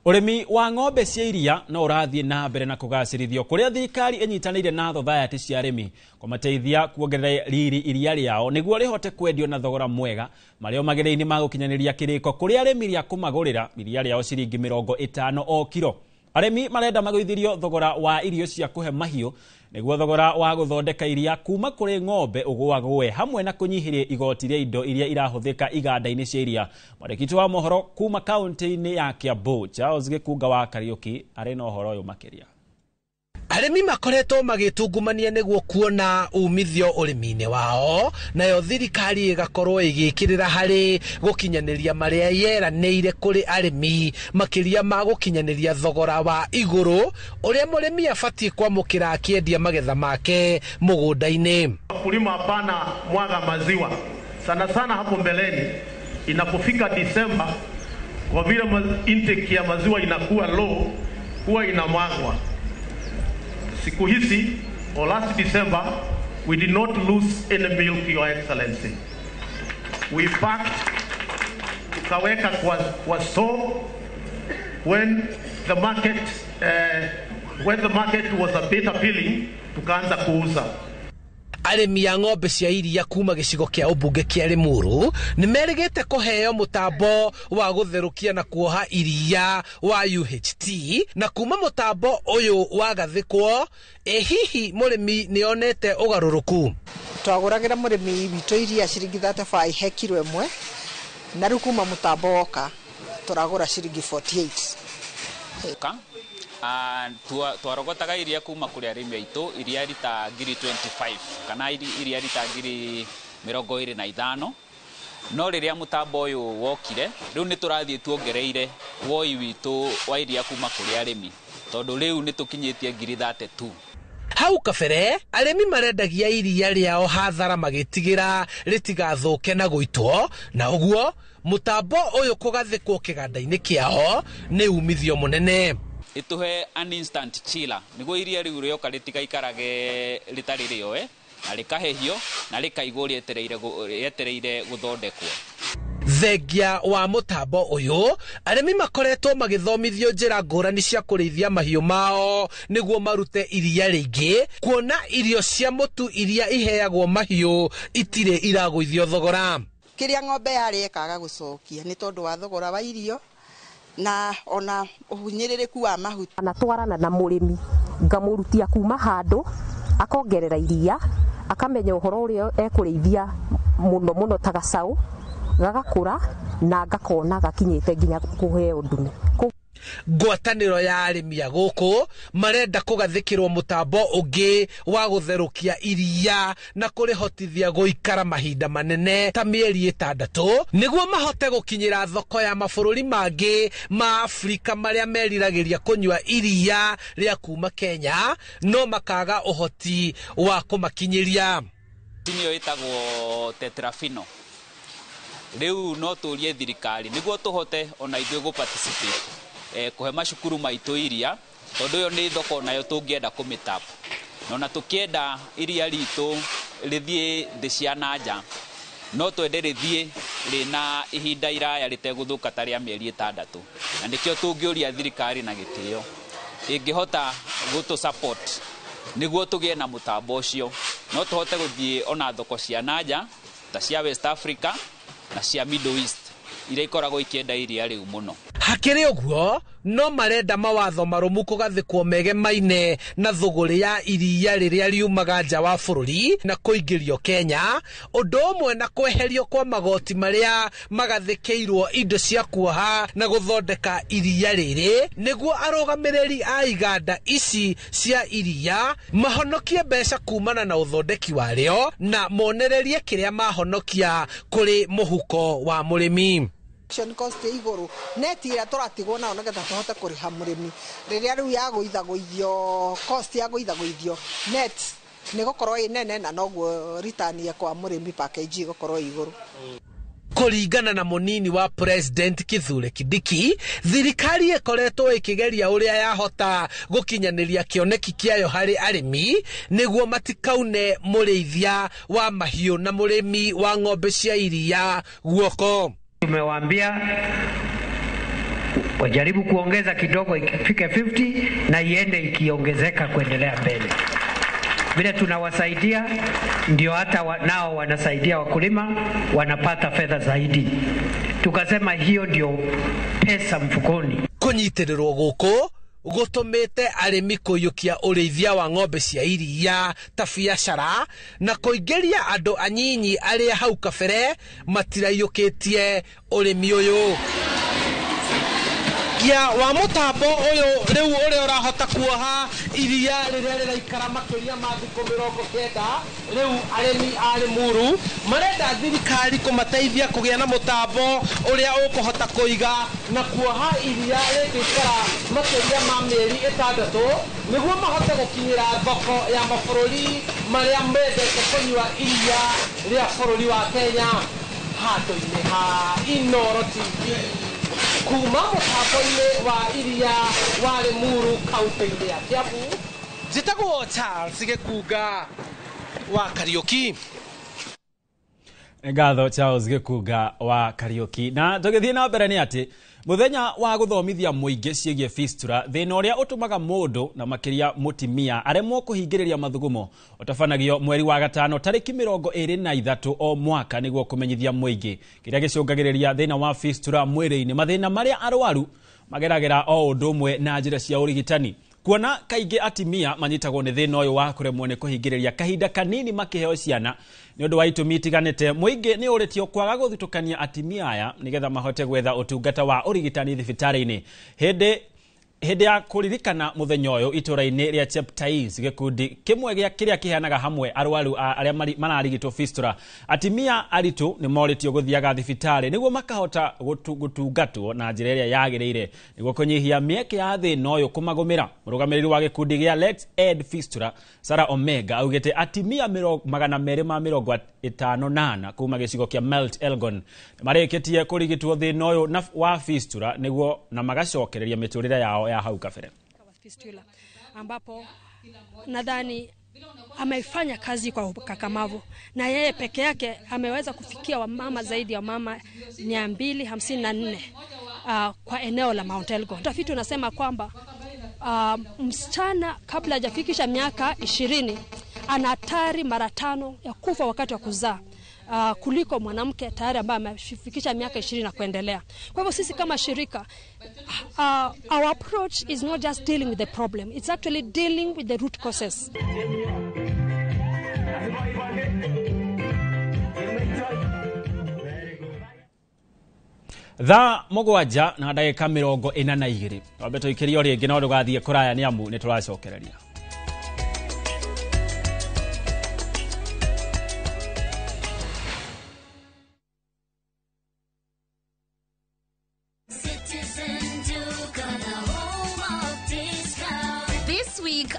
Urimi wa ng'ombe cia iria no urathie na mbere na kugacirithio kuria thirikari inyitanire na society cia arimi kumateithia kuongerera riri iria riao niguo rihote kwendio na thogora mwega mario magereini ma gukinyaniria kiriko kuria arimi ria kumagurira iria riao ciringi 50 o kilo. Arimi marenda maguithirio thogora wa irio cia kuhe mahiu niguo thogora wa guthondeka iria kuma kuri ng'ombe ugwagwe hamwe na kunyihiria igoti ria indo iria irahuthika iganda-ini cia iria. Mwandĩki wa mohoro kuma kaunti-ini ya Kiambu Charles Gikunga wa Kariuki ari na uhoro uyu makiria. Arimi makoretwo magitungumania niguo kuona umithio urimi-ini wao, nayo thirikari igakorwo igikirira hari gukinyaniria maria yeranĩire kuri arimi makiria ma gukinyaniria thogora wa iguru uria murimi abatie kwamukira akiendia magetha make mugunda-ini. Wakulima hapana mwaga maziwa sana hapo mbeleni. Inapofika Disemba, kwa vile intake ya maziwa inakuwa low, huwa inamwagwa. Siku hizi, or last December, we did not lose any milk, Your Excellency. We packed, tukaweka kwa store when the market was a bit appealing, tukaanza kuuza. arĩmi a ng'ombe cia iria kuma gĩcigo kĩa ũmbunge kĩa Limuru nĩmerĩgĩte kũheo mũtambo wa gũtherũkia na kuoha iria wa UHT na kuma mũtambo ũyũ wagathĩkwo hihi mũrĩmi nĩonete ũgarũrũku. Twagũragĩra mũrĩmi witũ iria ciringi 35 he kilo ĩmwe na rĩu kuma mũtambo woka tũragũra ciringi 48. Twarogotaga iria kuma kũrĩ arĩmi aitũ iria rita ngiri 25 kana iria rita ngiri 25, no rĩrĩa mũtambo ũyũ wokire rĩu nĩ tũrathiĩ tuongereire woi witũ wa iria kuma kũrĩ arĩmi tondũ rĩu nĩ tũkinyĩtie ngiri 32. Hau kabere arĩmi marendagia iria rĩao hathara magĩtigĩra rĩtigathũke na gũitwo, na ũguo mũtambo ũyũ kũgathĩkwo kĩganda-inĩ kĩao nĩ umithio mũnene. Ituhe an instant chiller niguo iria riu rĩoka rĩtigaikarage rĩtarĩ rĩoe na rĩkahehio na rĩkaigwo rĩetereire gũthondekwo. Thengia wa mũtambo ũyũ arĩmi makoretwo magĩthomithio njĩra ngũrani cia kũrĩithia mahiũ mao nĩguo marute iria rĩingĩ, kuona irio cia mũtu iria iheagwo mahiũ itirĩ iragũithio thogora. Kĩrĩa ng'ombe yarĩ ĩkaga gũcokia nĩ tondũ wa thogora wa irio na ona ũhunyĩrĩrĩku wa mahuti. Anatwarana na mũrĩmi ngamũrutia kuma handũ akongerera iria akamenya ũhoro ũrĩa ekũrĩithia mũno ta gacaũ gagakũra na gakona gakinyĩte nginya kũheo ndume. Ngwatanĩro ya arĩmi a gũkũ marenda kũgathĩkĩrwo mũtambo ũngĩ wa gũtherũkia iria na kũrĩhotithia gũikara mahinda manene ta mĩeri 6 nĩguo mahote gũkinyĩra thoko ya mabũrũri mangĩ ma Afrika marĩa meriragĩria kũnyua iria rĩa kuma Kenya no makaga ũhoti wa kũmakinyĩria. Tinio ĩtagwo tetrafino. Rĩu no tũrie thirikari nĩguo tũhote ona ithuĩ gũparticipate kuhe macukuru maitũ iria tondũ yo nĩ thoko nayo tũngĩenda kũmĩtapa no na tũkĩenda iria ritũ rĩthiĩ thĩ cia nanja no twende rĩthiĩ rĩna ihinda iraya rĩtegũthũka ta rĩa mĩeri 6 na nĩkĩo tũngĩũria thirikari na gĩtĩo ĩngĩhota gũtũ support nĩguo tũgĩe na mũtambo ũcio no tũhote gũthiĩ ona thoko cia nanja ta cia West Africa na cia Middle East iria ikoragwo ikĩenda iria rĩu mũno. Hakĩrĩ ũguo no marenda mawatho marũmu kũgathĩkwo megemaine na thũgũrĩ ya iria rĩrĩa riumaga nja wa bũrũri na kũingĩrio Kenya, ũndũ ũmwe na kweherio kwa magoti marĩa magathĩkĩirwo indo cia kuoha na gũthondeka iria rĩrĩ nĩguo arũgamĩrĩri a iganda ici cia iria mahonokie mbeca kumana na ũthondeki warĩo na monererie kĩrĩa mahonokia kũrĩ mũhuko wa mũrĩmi. Cost igũrũ neti ĩrĩa tũratigwo nayo nĩgetha tũhote kũrĩha mũrĩmi rĩrĩa rĩu yagũithagũithio cost yagũithagũithio net nĩ gũkorwo ĩ nene na noguo return kwa mũrĩmi package gũkorwo igũrũ. Kũringana na mũnini wa President Kithure Kindiki, thirikari ĩkoretwo ĩkĩgeria ũrĩa yahota gũkinyanĩria kĩoneki kĩayo harĩ arĩmi nĩguo matikaune mũrĩithia wa mahiũ na mũrĩmi wa ng'ombe cia iria guoko. Tumewaambia wajaribu kuongeza kidogo ifike 50 na iende ikiongezeka kuendelea mbele. Vile tunawasaidia ndio hata nao wanasaidia wakulima wanapata fedha zaidi. Tukasema hiyo ndio pesa mfukoni. Kũnyitĩrĩrwo gũkũ gũtũmĩte arĩmi kũiyũkia ũrĩithia wa ng'ombe cia iria ta biacara na kũingĩria andũ anyinyi arĩa hau kabere matiraiyũkĩtie ũrĩmi ũyũ. Ya wa mũtambo ũyũ rĩu ũrĩa ũrahota kuoha iria rĩrĩa rĩraikara makĩria ma thikũ 90 rĩu arĩmi a Limuru marenda thirikari kũmateithia kũgĩa na mũtambo ũrĩa ũkũhota kũiga na kuoha iria rĩgĩikara makĩria ma mĩeri 6 nĩguo mahote gũkinyĩra thoko ya mabũrũri marĩa mendete kũnyua iria rĩa bũrũri wa Kenya. Handũ-inĩ ha Inooro TV kuma mũtambo-inĩ wa iria wa Limuru kaunti-inĩ ya Kiambu, njĩtagwo Charles Gĩkunga wa Kariũki. Ngatho Charles Gikuga wa Kariuki. Na tugithie na mbere ni ati muthenya wa guthomithia muingi ciegie fistula thina uria utumaga mundu na makiria mutimia aremwo kuhingiriria mathugumo utafanagio mweri wa gatano tariki 23 o mwaka niguo kumenyithia muingi kiria gicungagiriria thina wa fistula mwiri-ini mathina maria arwaru mageragera o undumwe na njira cia urigitani. Kuona kaingi atimia manyitagwo ni thina uyu wa kuremwo ni kuhingiriria kahinda kanini makiheo ciana ni undu wa itumi itiganite. Muingi ni uritio kwaga guthutukania atimia aya nigetha mahote gwetha utungata wa urigitani thibitari-ini. Hende ya kuririkana muthenya uyu itura-ini ria Cheptais gikundi kimwe gia kiria kiheanaga hamwe arwaru aria mararigitwo fistula atimia aritu ni moritio guthiaga thibitari niguo makahota gutungatwo na njira iria yagiriire niguo kunyihia mieke ya thina uyu kumagumira. Murugamiriri wa gikundi gia Let's End Fistula Sarah Omega augite atimia 258 kuma gicigo kia Melt Elgon marikitie kurigitwo thina uyu wa fistula niguo na magacokereria miturire yao ya hau kabere. Fistula ambapo nadhani amefanya kazi kwa ukakamavu na yeye peke yake ameweza kufikia wamama zaidi ya mama 254 kwa eneo la Mount Elgon. Utafiti unasema kwamba msichana kabla hajafikisha miaka 20 ana hatari mara 5 ya kufa wakati wa kuzaa kuliko mwanamke tayari ambaye amefikisha miaka 20 na kuendelea. Kwa hivyo sisi kama shirika our approach is not just dealing with the problem, it's actually dealing with the root causes. Tha mugwanja na ndagika 42 wambe tuikirio ringi no ndugathie kuraya ni amu ni turacokereria.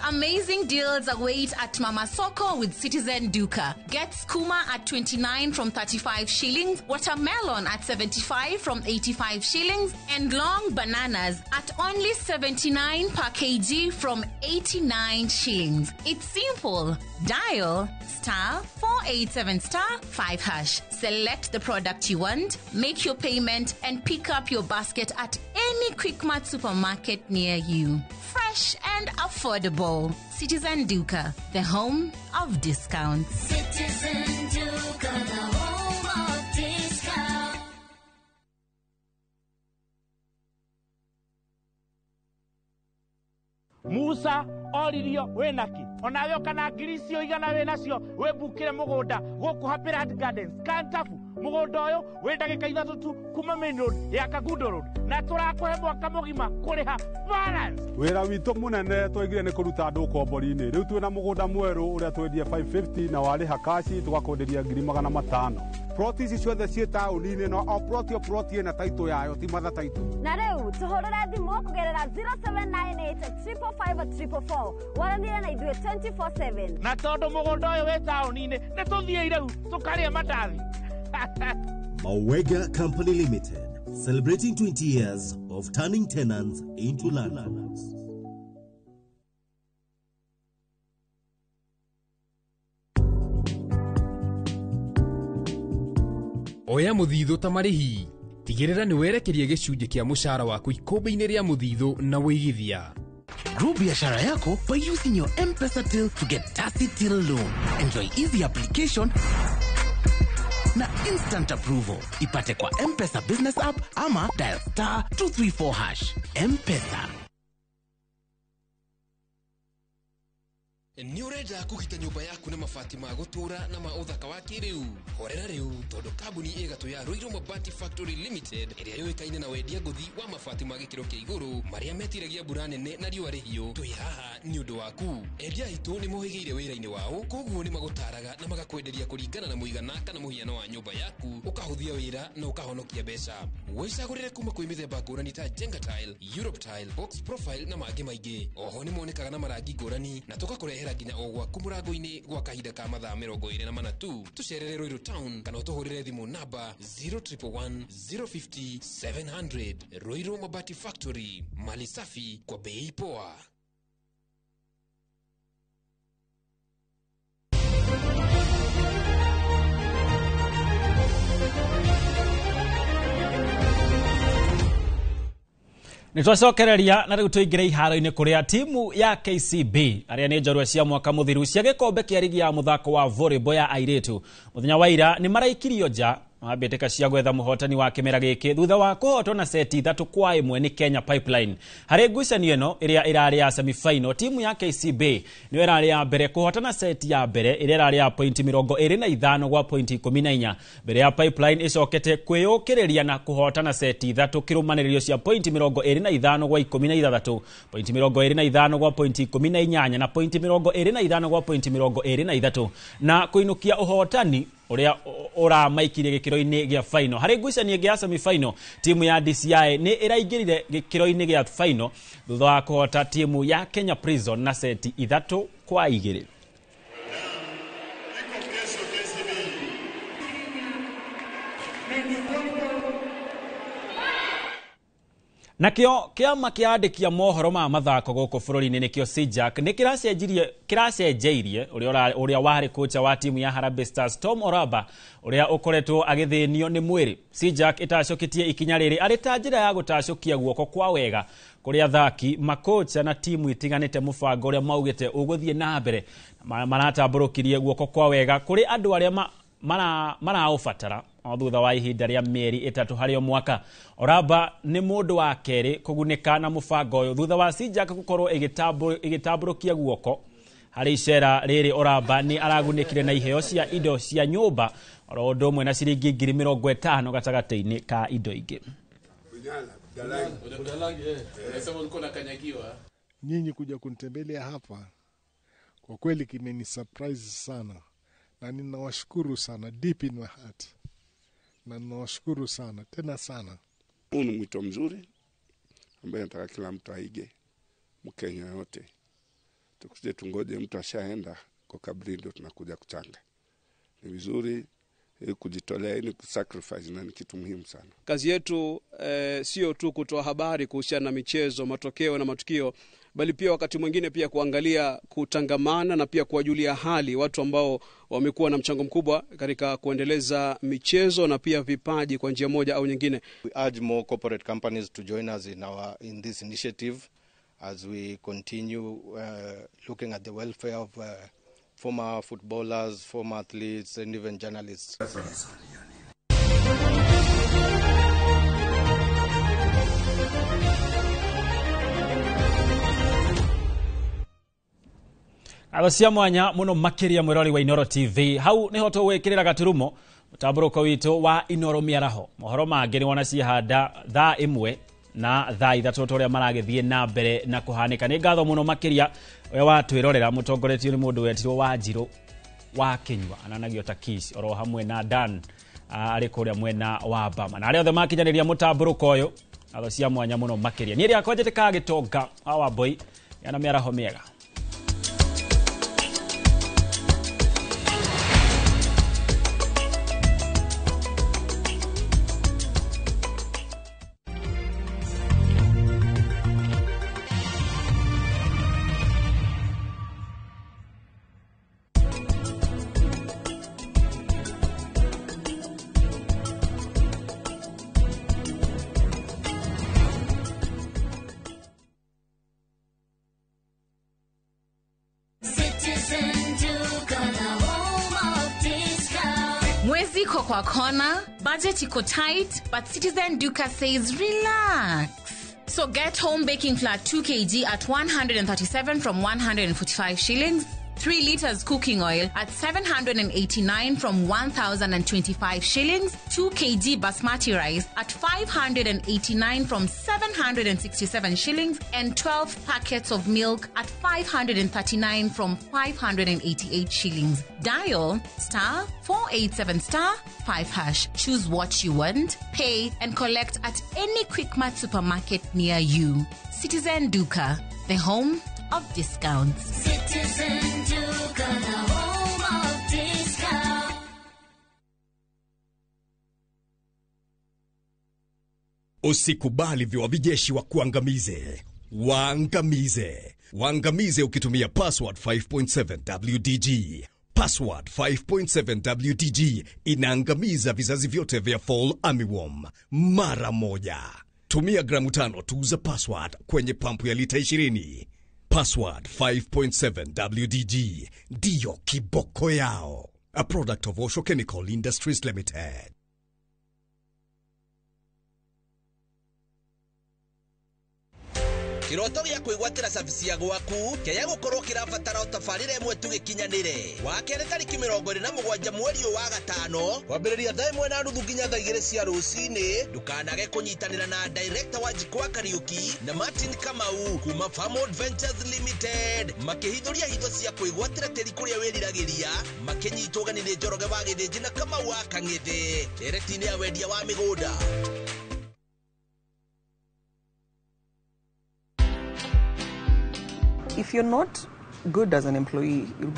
Amazing deals await at Mama Soko with Citizen Duka. Get skuma at 29 from 35 shillings, watermelon at 75 from 85 shillings, and long bananas at only 79 per kg from 89 shillings. It's simple. Dial *487*5#. Select the product you want, make your payment, and pick up your basket at any Quickmart supermarket near you. Fresh and affordable. Citizen Duka, the home of discounts. Citizen Duka, the home of discounts. Musa oririo wenaki onawe kana ngiricio igana we nacio we bukire mugunda guku Happyland Gardens Kantafu mugunda uyu we ndagika 3 tu kuma Main Road ya Kagundo Road na turakuhe mwaka mugima kuriha balance. Wira witu munene twigire ni kuruta andu kombori-ini riu twina mugunda mweru uria twendia 550 na wariha kashi tugakonderia 500,000. Proti ici ciothe ciĩ taũni-inĩ no o proti ĩna taitũ yayo ti matha taitũ. Na rĩu tũhũrĩre thimũ kũgerera 0798-345-344 waranĩre na ithuĩ 24/7. Na tondũ mũgũnda ũyũ wĩ taũni-inĩ nĩ tũthiĩ rĩu tũkarĩe mandathi. Mawega Company Limited, celebrating 20 years of turning tenants into landlords. Oya muthithu ta marihi tigirira ni werekerie gicunje kia mushara waku ikombe-ini ria muthithu na wigithia. Grow biashara yako by using your M-Pesa till to get Tasi Till loan. Enjoy easy application na instant approval. Ipate kwa M-Pesa business app ama dial *234#. M-Pesa. Ni urenda kugita nyumba yaku na mabati ma gutura na ma uthaka wa kiriu horera riu tondu kambuni igatu ya Ruiru Mabati Factory Limited iria yoikaine na wendia nguthi wa mabati ma gikiro kia iguru maria metiragia mbura nene na riua rihio twi haha ni undu waku. Endia itu ni mohigiire wira-ini wao koguo ni magutaraga na magakwenderia kuringana na muigana kana muhiano wa nyumba yaku ukahuthia wira na ukahonokia mbeca. Wicagurire kuma kwi mithemba ngurani ta Jenga Tile, Europe Tile, Box Profile na mangi maingi. Oho ni monekaga na marangi ngurani na tugakurehera nginya o gwaku murango-ini gwa kahinda ka mathaa 24 tu. Tucerere Ruiru Town kana utuhurire thimu namba 0111 050 700. Ruiru Mabati Factory, mali safi kwa bei poa. Nitwacokereria na riu tuingire iharo-ini kuria timu ya KCB aria ni njorua cia mwaka muthiru cia gikombe kia ligi ya muthako wa volleyball ya airetu muthenya wa ira ni maraikirio nja mabeteka cia gwetha muhotani wa kimera giki thutha wa kuhotwo na seti 3-1 ni Kenya Pipeline. Hari ngucanio ino iria irari ya semi-final, timu ya KCB niyo irari ya mbere kuhotana seti ya mbere iria irari ya pointi 25 gwa pointi 14 mbere ya Pipeline icokete kwiyukiriria na kuhotana seti 3 kirumaniririo cia pointi 25 gwa 16, pointi 25 gwa pointi 18 na pointi 25 gwa pointi 23 na kuinukia uhotani uria uramaikirie gikiro-ini gia final. Hari ngucanio gia semi-final, timu ya DCI ni iraingirire gikiro-ini gia final thutha wa kuhota timu ya Kenya Prison na seti 3-2. Nakio kiama kiandikia mohoro ma mathako goko bururi-ini nikio Sijak ni kiracenjeirie uria wari kocha wa timu ya Harambee Stars Tom Oraba uria ukoretwo agithinio ni mwiri. Sijak itacokitie ikinya riri ari ta njira ya gutacokia guoko kwa wega kuria thaki makocha na timu itiganite mubango uria maugite uguthie na mbere maratamburukirie guoko kwa wega kuri andu aria maraubatara thutha wa ihinda ria mieri 3 hari mwaka. Oraba ni mundu wa keri kugunika na mubango uyu thutha wa Sijak gukorwo igitamburukia guoko. Hari icera riri Oraba ni aragunikire na iheo cia indo cia nyumba oro undu umwe na ciringi 50,000 gatagati-ini ka indo ingi. Nyinyi kuja kunitembelea hapa kwa kweli kimeni surprise sana, na ninawashukuru sana deep in my heart, na ninawashukuru sana tena sana. Huu ni mwito mzuri ambaye nataka kila mtu aige, Mkenya yote. Tukuje tungoje mtu ashaenda kwa kabri ndio tunakuja kuchanga. Ni vizuri kujitolea, ni kusacrifice, na ni kitu muhimu sana. Kazi yetu sio tu kutoa habari kuhusiana na michezo, matokeo na matukio, bali pia wakati mwingine pia kuangalia kutangamana na pia kuwajulia hali watu ambao wamekuwa na mchango mkubwa katika kuendeleza michezo na pia vipaji kwa njia moja au nyingine. We urge more corporate companies to join us in this initiative as we continue looking at the welfare of former footballers, former athletes and even journalists. Agocia mwanya muno makiria mwirori wa Inoro TV. Hau niho twikirira gaturumo mutamburuko witu wa Inoro miaraho. Mohoro mangi ni wona cihanda thaa 1 na thaa 3 toria maragithie na mbere na kuhanika. Ni ngatho muno makiria we watwirorera mutongoretio ni mundu wetirwo Wanjiru wa Kinywa ananagio Takisi oro hamwe na Dan ari kuria mwena wa Bama. Na aria othe makinyaniria mutamburuko uyu agocia mwanya muno makiria. Ni ria kwajete ka gitonga awa boy yana miaraho miega. Mwezi kwa kona, budget iko tight, but Citizen Duka says relax. So get home baking flour 2 kg at 137 from 145 shillings. 3 liters cooking oil at 789 from 1,025 shillings. 2 kg basmati rice at 589 from 767 shillings. And 12 packets of milk at 539 from 588 shillings. Dial *487*5#. Choose what you want, pay and collect at any Quickmart supermarket near you. Citizen Duka, the home of discounts. Citizen Duka, the home of discounts. Usikubali viwavijeshi wa kuangamize. Waangamize. Waangamize ukitumia password 5.7 WDG. Password 5.7 WDG inaangamiza vizazi vyote vya Fall Armyworm mara moja. Tumia gramu 5 tu za Password kwenye pampu ya lita 20. Password 5.7 WDG ndiyo kiboko yao. A product of Osho Chemical Industries Limited. Kiroto gya kwigwatira service ya gwaku kya gukorwo kirabatara utafarire imwe tu gikinyanire wakere tariki 27 mweri wa gatano kwambiriria thaa 1:30 nginya thaa 2 cia rucini ndukanage kunyitanira na director wa Jikwa Kariuki na Martin Kamau kuma Farmwood Ventures Limited makihithuria hitho cia kwigwatira teri kuria wiriragiria makinyitũganire Njoroge wa Githĩnji na Kamau wa Kang'ethi eretini ya wendia wa migunda. If you're not good as an employee, it'll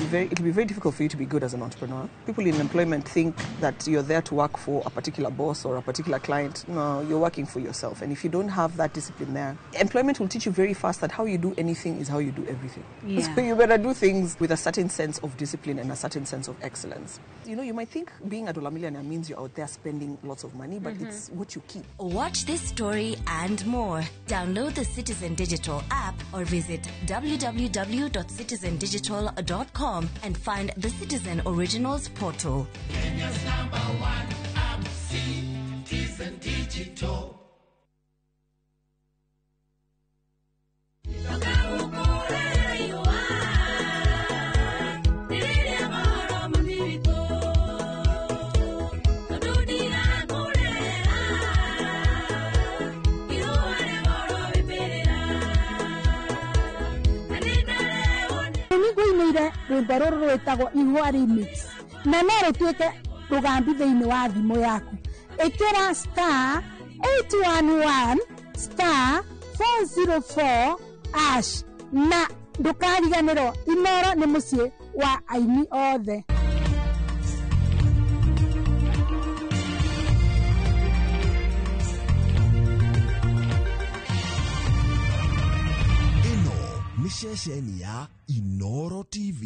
be very difficult for you to be good as an entrepreneur. People in employment think that you're there to work for a particular boss or a particular client. No, you're working for yourself. And if you don't have that discipline there, employment will teach you very fast that how you do anything is how you do everything. Yeah. So you better do things with a certain sense of discipline and a certain sense of excellence. You know, you might think being a dollar millionaire means you're out there spending lots of money, but it's what you keep. Watch this story and more. Download the Citizen Digital app or visit www.citizendigital.com and find the Citizen Originals portal. Kenya's #1 app, Citizen Digital. rwimbo rũrũ rwĩtagwo ihua remix na no rũtuĩke rũgambi thĩinĩ wa thimũ yaku ĩkĩra star 811 star 404 ash na ndũkariganĩrwo Inooro nĩ mũciĩ wa aini othe. Ni ceceni ya Inooro TV.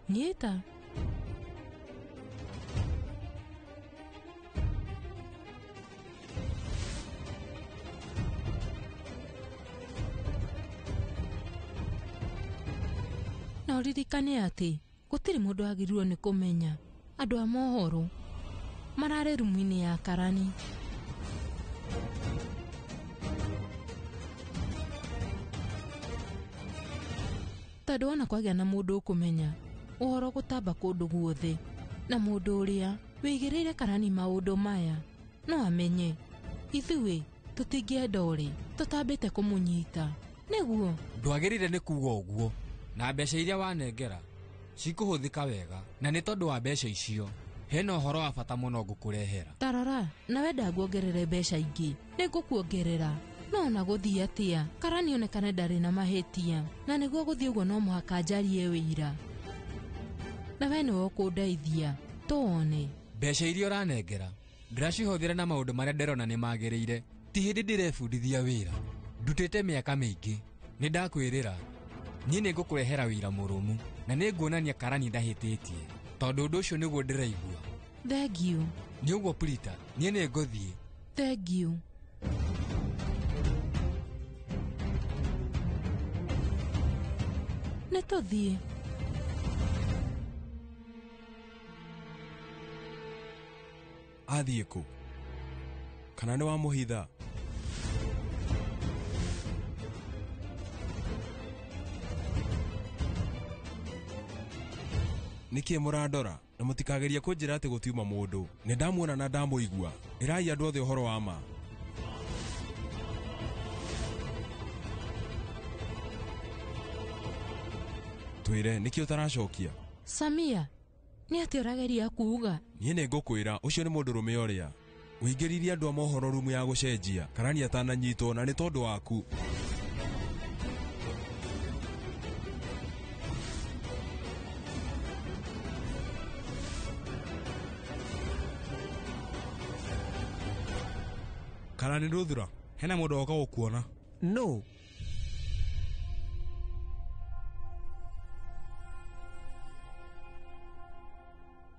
Nieta. Na uririkane ati gutiri mundu agirwo ni kumenya andu a mohoro marare rumu-ini ya Karani. Tondu ona kwagia na mundu ukumenya uhoro gutamba kundu guothe na mundu uria wigireire Karani maundu maya no amenye ithuĩ tutingienda uri tutambite kumunyita niguo ndwagirire ni kuga uguo na mbeca iria wanengera cikuhuthika wega na ni tondu wa mbeca icio hena uhoro wa bata muno ngukurehera. Tarora na wenda nguongerere mbeca ingi nigukuongerera no na guthii atia Karani onekane ndari na mahitia na niguo guthii uguo no muhaka njarie wira na we niwe ukundeithia tuone mbeca iria uranengera ndiracihuthira na maundu maria ndirona ni magiriire ti hindi ndirebundithia wira ndutite miaka mingi ni ndakwirira nie ni ngukurehera wira murumu na ni nguonania Karani ndahititie tondu undu ucio niguo ndiraigua. Thank you. Ni uguo Prita nie ni nguthii. Thank you. Nituthie. Athie ku kana ni wa muhitha? Nikie murandora na mutikageria kunjira ati gutiuma mundu ni ndamuona na ndamuigua irai andu othe uhoro wa ma. Twire nikio taracokia Samia ni ati urageria kuuga nie ni ngukwira ucio ni mundu rume uria uingiririe andu a mohoro rumu ya gucenjia Karani atananyitwo na ni tondu waku. kana nĩ rũthura hena mũndũ woka gũkuona. No.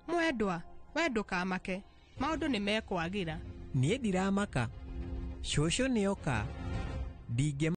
Mwendwa, we ndũkamake, maũndũ nĩ mekwagĩra. Niĩ ndiramaka. Cũcũ nĩoka. Ndingĩ